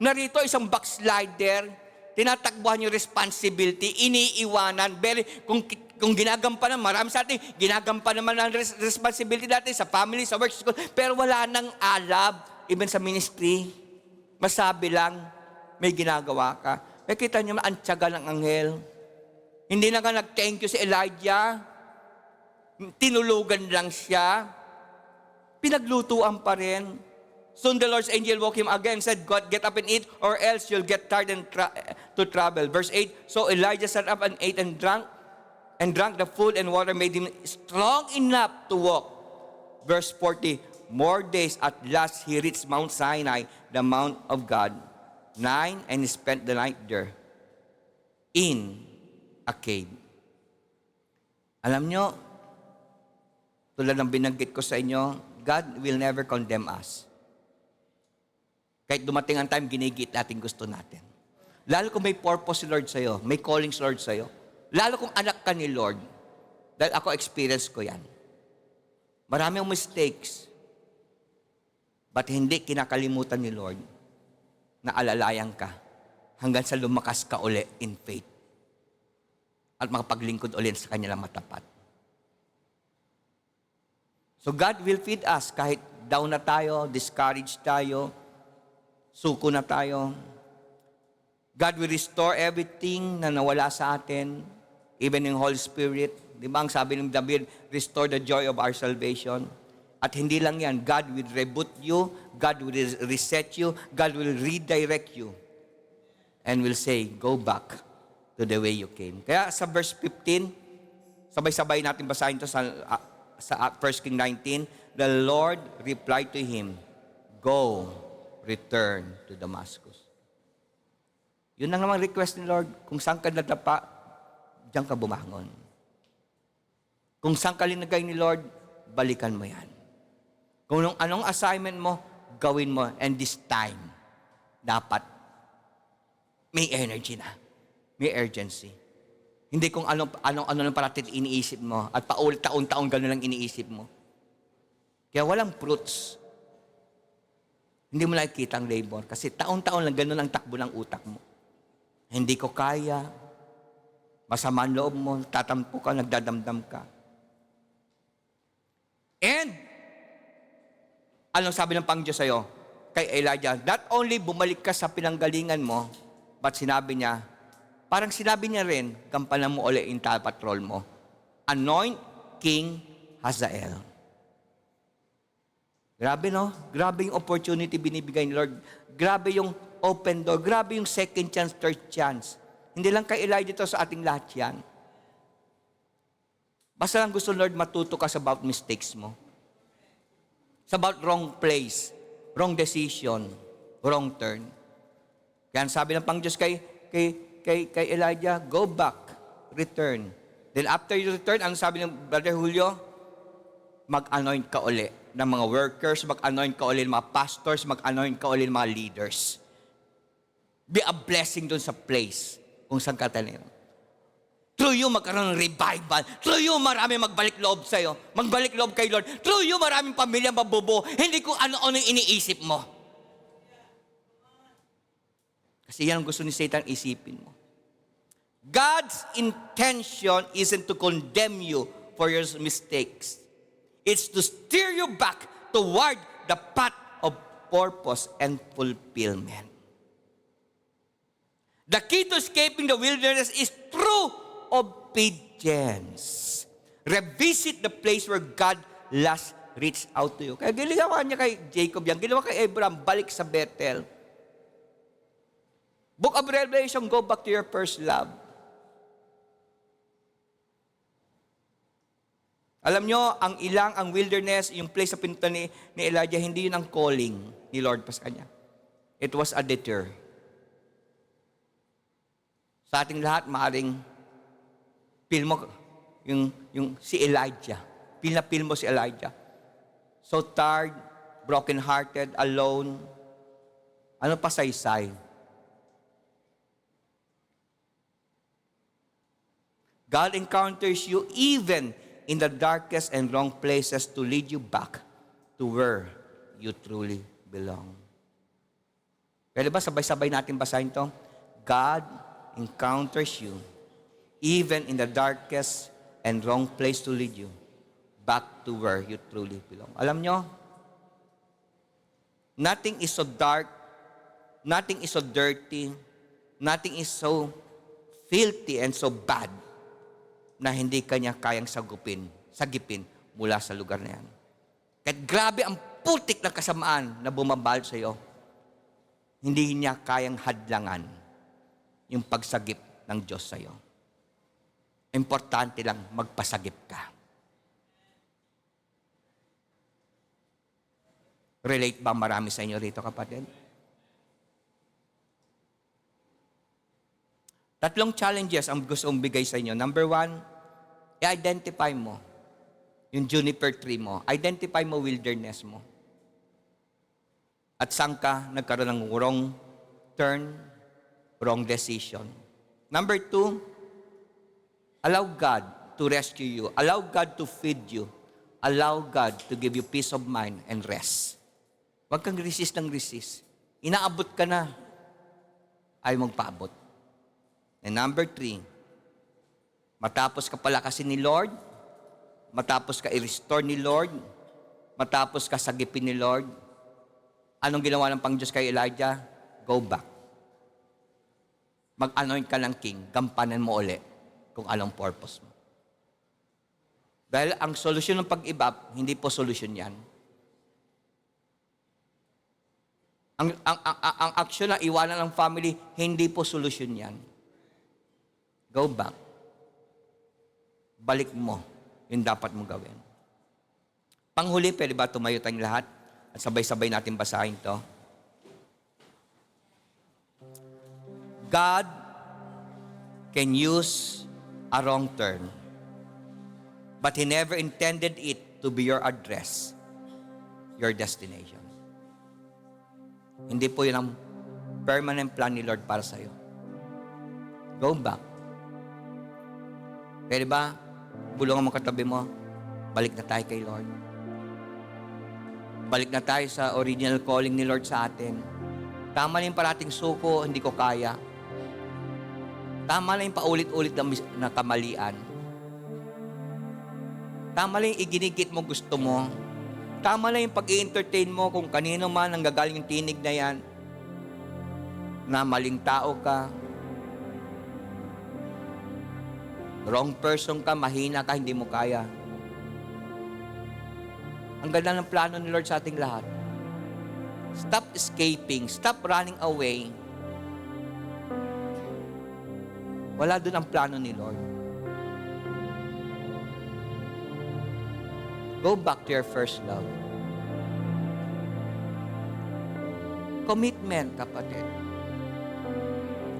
Narito isang backslider, tinatakbuhan yung responsibility, iniiwanan. Kung ginagampanan, marami sa atin, ginagampanan naman ang responsibility natin sa family, sa work, school, pero wala nang alab, even sa ministry. Masabi lang, may ginagawa ka. May kita niyo, ang tiyaga ng anghel. Hindi na nga nag-thank you si Elijah. Tinulugan lang siya. Pinaglutuan pa rin. Soon the Lord's angel woke him again and said, God, get up and eat, or else you'll get tired and to travel. Verse 8, so Elijah sat up and ate and drank the food and water made him strong enough to walk. Verse 40, more days at last he reached Mount Sinai, the Mount of God. 9, and he spent the night there in a cave. Alam nyo, tulad ng binanggit ko sa inyo, God will never condemn us. Kahit dumating ang time, ginigit natin gusto natin. Lalo kung may purpose si Lord sa'yo, may calling si Lord sa'yo. Lalo kung anak ka ni Lord. Dahil ako, experience ko yan. Marami ang mistakes. But hindi kinakalimutan ni Lord na alalayan ka hanggang sa lumakas ka uli in faith. At makapaglingkod uli sa Kanya lang matapat. So God will feed us kahit down na tayo, discouraged tayo, suko na tayo. God will restore everything na nawala sa atin, even yung Holy Spirit, Di ba ang sabi ng David, restore the joy of our salvation. At hindi lang yan, God will reboot you, God will reset you, God will redirect you. And will say, go back to the way you came. Kaya sa verse 15, sabay-sabay natin basahin ito sa 1 King 19, the Lord replied to him, go, return to Damascus. Yun ang namang request ni Lord, kung saan ka nadapa, diyan ka bumangon. Kung saan ka linagay ni Lord, balikan mo yan. Kung anong assignment mo, gawin mo. And this time, dapat may energy na. May urgency. Hindi kung ano lang parating iniisip mo at paulit taon-taon gano'n lang iniisip mo. Kaya walang fruits. Hindi mo nakikita ang labor kasi taon-taon lang gano'n ang takbo ng utak mo. Hindi ko kaya. Masama ang loob mo, tatampo ka, nagdadamdam ka. And, anong sabi ng Panginoon sa'yo? Kay Elijah, not only bumalik ka sa pinanggalingan mo, but sinabi niya, parang sinabi niya rin, gampanan mo ulit yung patrol mo. Anoint King Hazael. Grabe no? Grabe yung opportunity binibigay ni Lord. Grabe yung open door. Grabe yung second chance, third chance. Hindi lang kay Elijah ito, sa ating lahat yan. Basta lang gusto Lord matuto ka sa about mistakes mo. It's about wrong place, wrong decision, wrong turn. Yan sabi ng Panginoon kay Elijah, go back, return. Then after you return, ano sabi ng Brother Julio? Mag-anoint ka uli ng mga workers, mag-anoint ka uli ng mga pastors, mag-anoint ka uli ng mga leaders. Be a blessing dun sa place kung saan ka tanin. Through you, magkaroon ng revival. Through you, marami magbalik loob sa'yo. Magbalik loob kay Lord. Through you, maraming pamilya mabubuo. Hindi kung ano-ano yung iniisip mo. Kasi yan ang gusto ni Satan isipin mo. God's intention isn't to condemn you for your mistakes. It's to steer you back toward the path of purpose and fulfillment. The key to escaping the wilderness is true obedience. Revisit the place where God last reached out to you. Kaya ginawa niya kay Jacob yan. Ginawa kay Abraham, balik sa Bethel. Book of Revelation, go back to your first love. Alam nyo, ang wilderness, yung place sa pinto ni Elijah, hindi yun ang calling ni Lord pa sa kanya. It was a deter. Sa ating lahat, maaring feel mo yung si Elijah. Feel mo si Elijah. So tired, broken-hearted, alone. Ano pa saysay? God encounters you even in the darkest and wrong places to lead you back to where you truly belong. Pwede ba sabay-sabay natin basahin to? God encounters you even in the darkest and wrong place to lead you back to where you truly belong. Alam nyo, nothing is so dark, nothing is so dirty, nothing is so filthy and so bad na hindi kanya kayang sagipin mula sa lugar na yan. Kahit grabe ang putik na kasamaan na bumabal sa iyo, hindi niya kayang hadlangan yung pagsagip ng Diyos sa iyo. Importante lang magpasagip ka. Relate ba marami sa inyo rito, kapatid? Tatlong challenges ang gusto kong bigay sa inyo. Number 1, i-identify mo yung juniper tree mo. Identify mo wilderness mo. At saan ka nagkaroon ng wrong turn, wrong decision. Number 2, allow God to rescue you. Allow God to feed you. Allow God to give you peace of mind and rest. Huwag kang resist ng resist. Inaabot ka na, ay magpaabot. And number 3, matapos ka palakasin ni Lord, matapos ka i-restore ni Lord, matapos ka sagipin ni Lord, anong ginawa ng Panginoon kay Elijah? Go back. Mag-anoint ka ng king, gampanan mo ulit kung anong purpose mo. Dahil ang solusyon ng pag-ibap, hindi po solusyon yan. Ang aksyon na iwanan ng family, hindi po solusyon yan. Go back. Balik mo yung dapat mo gawin. Panghuli, pwede ba tumayo tayong lahat? At sabay-sabay natin basahin to. God can use a wrong turn, but He never intended it to be your address, your destination. Hindi po yun ang permanent plan ni Lord para sa'yo. Go back. Pwede ba? Bulungan mo katabi mo. Balik na tayo kay Lord. Balik na tayo sa original calling ni Lord sa atin. Tama na yung parating suko, hindi ko kaya. Tama na yung paulit-ulit na kamalian. Tama na yung iginigit mo gusto mo. Tama na yung pag-i-entertain mo kung kanino man ang gagaling yung tinig na yan. Na maling tao ka. Wrong person ka, mahina ka, hindi mo kaya. Ang ganda ng plano ni Lord sa ating lahat. Stop escaping. Stop running away. Wala doon ang plano ni Lord. Go back to your first love. Commitment, kapatid.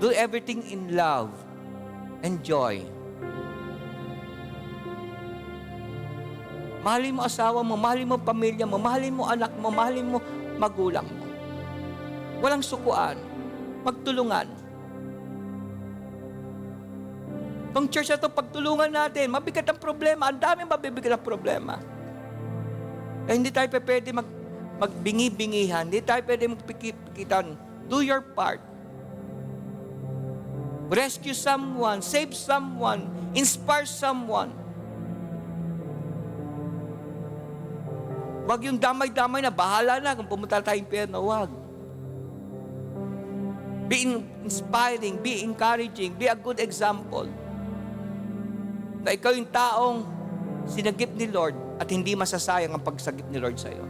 Do everything in love and joy. Mahalin mo asawa mo, mahalin mo pamilya mo, mahalin mo anak mo, mahalin mo magulang mo. Walang sukuan. Magtulungan. Itong church na ito, pagtulungan natin, mabigat ang problema. Ang daming mabibigat ang problema. Kaya hindi tayo pwede magbingi-bingihan. Hindi tayo pwede magpikitan. Do your part. Rescue someone, save someone, inspire someone. Huwag yung damay-damay na bahala na kung pumunta tayo impyerno. Huwag. Be inspiring, be encouraging, be a good example. Na ikaw yung taong sinagip ni Lord at hindi masasayang ang pagsagip ni Lord sa iyo.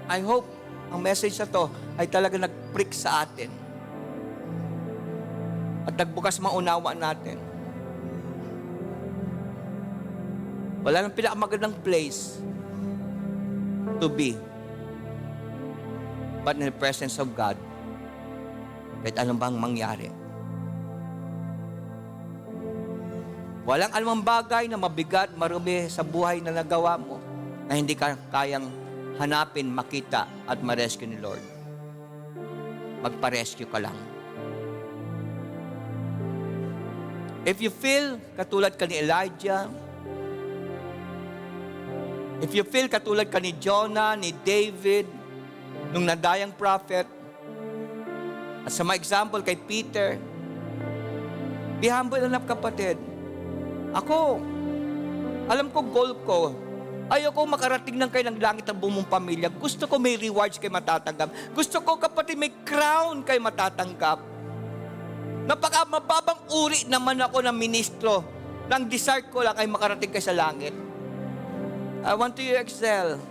I hope ang message na to ay talaga nag-prick sa atin at nagbukas maunawa natin. Wala nang pinakamagandang place to be but in the presence of God. Kahit anong bang mangyari. Walang anumang bagay na mabigat, marumi sa buhay na nagawa mo na hindi ka kayang hanapin, makita at ma-rescue ni Lord. Magpa-rescue ka lang. If you feel katulad ka ni Elijah, if you feel katulad ka ni Jonah, ni David, nung nadayang prophet, at sa mga example kay Peter, be humble enough, kapatid. Ako, alam ko goal ko. Ayoko makarating ng kayo ng langit ang buong pamilya. Gusto ko may rewards kayo matatanggap. Gusto ko, kapatid, may crown kayo matatanggap. Mababang uri naman ako ng ministro. Nang desire ko lang ay makarating kayo sa langit. I want you to excel.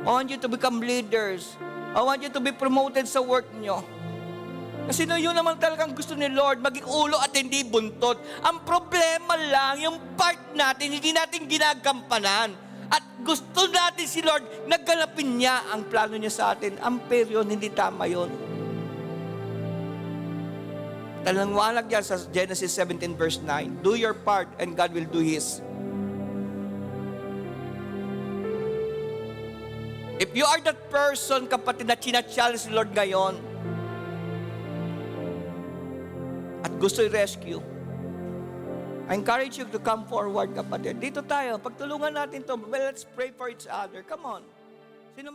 I want you to become leaders. I want you to be promoted sa work nyo. Kasi yun naman talagang gusto ni Lord, maging ulo at hindi buntot. Ang problema lang, yung part natin, hindi natin ginagampanan. At gusto natin si Lord, nagganapin niya ang plano niya sa atin. Unfair yun, hindi tama yun. Talangwanag yan sa Genesis 17 verse 9. Do your part and God will do His. If you are that person, kapatid, na china-challenge ni Lord ngayon, at gusto i-rescue, I encourage you to come forward, kapatid. Dito tayo, pagtulungan natin to. Well, let's pray for each other. Come on. Sino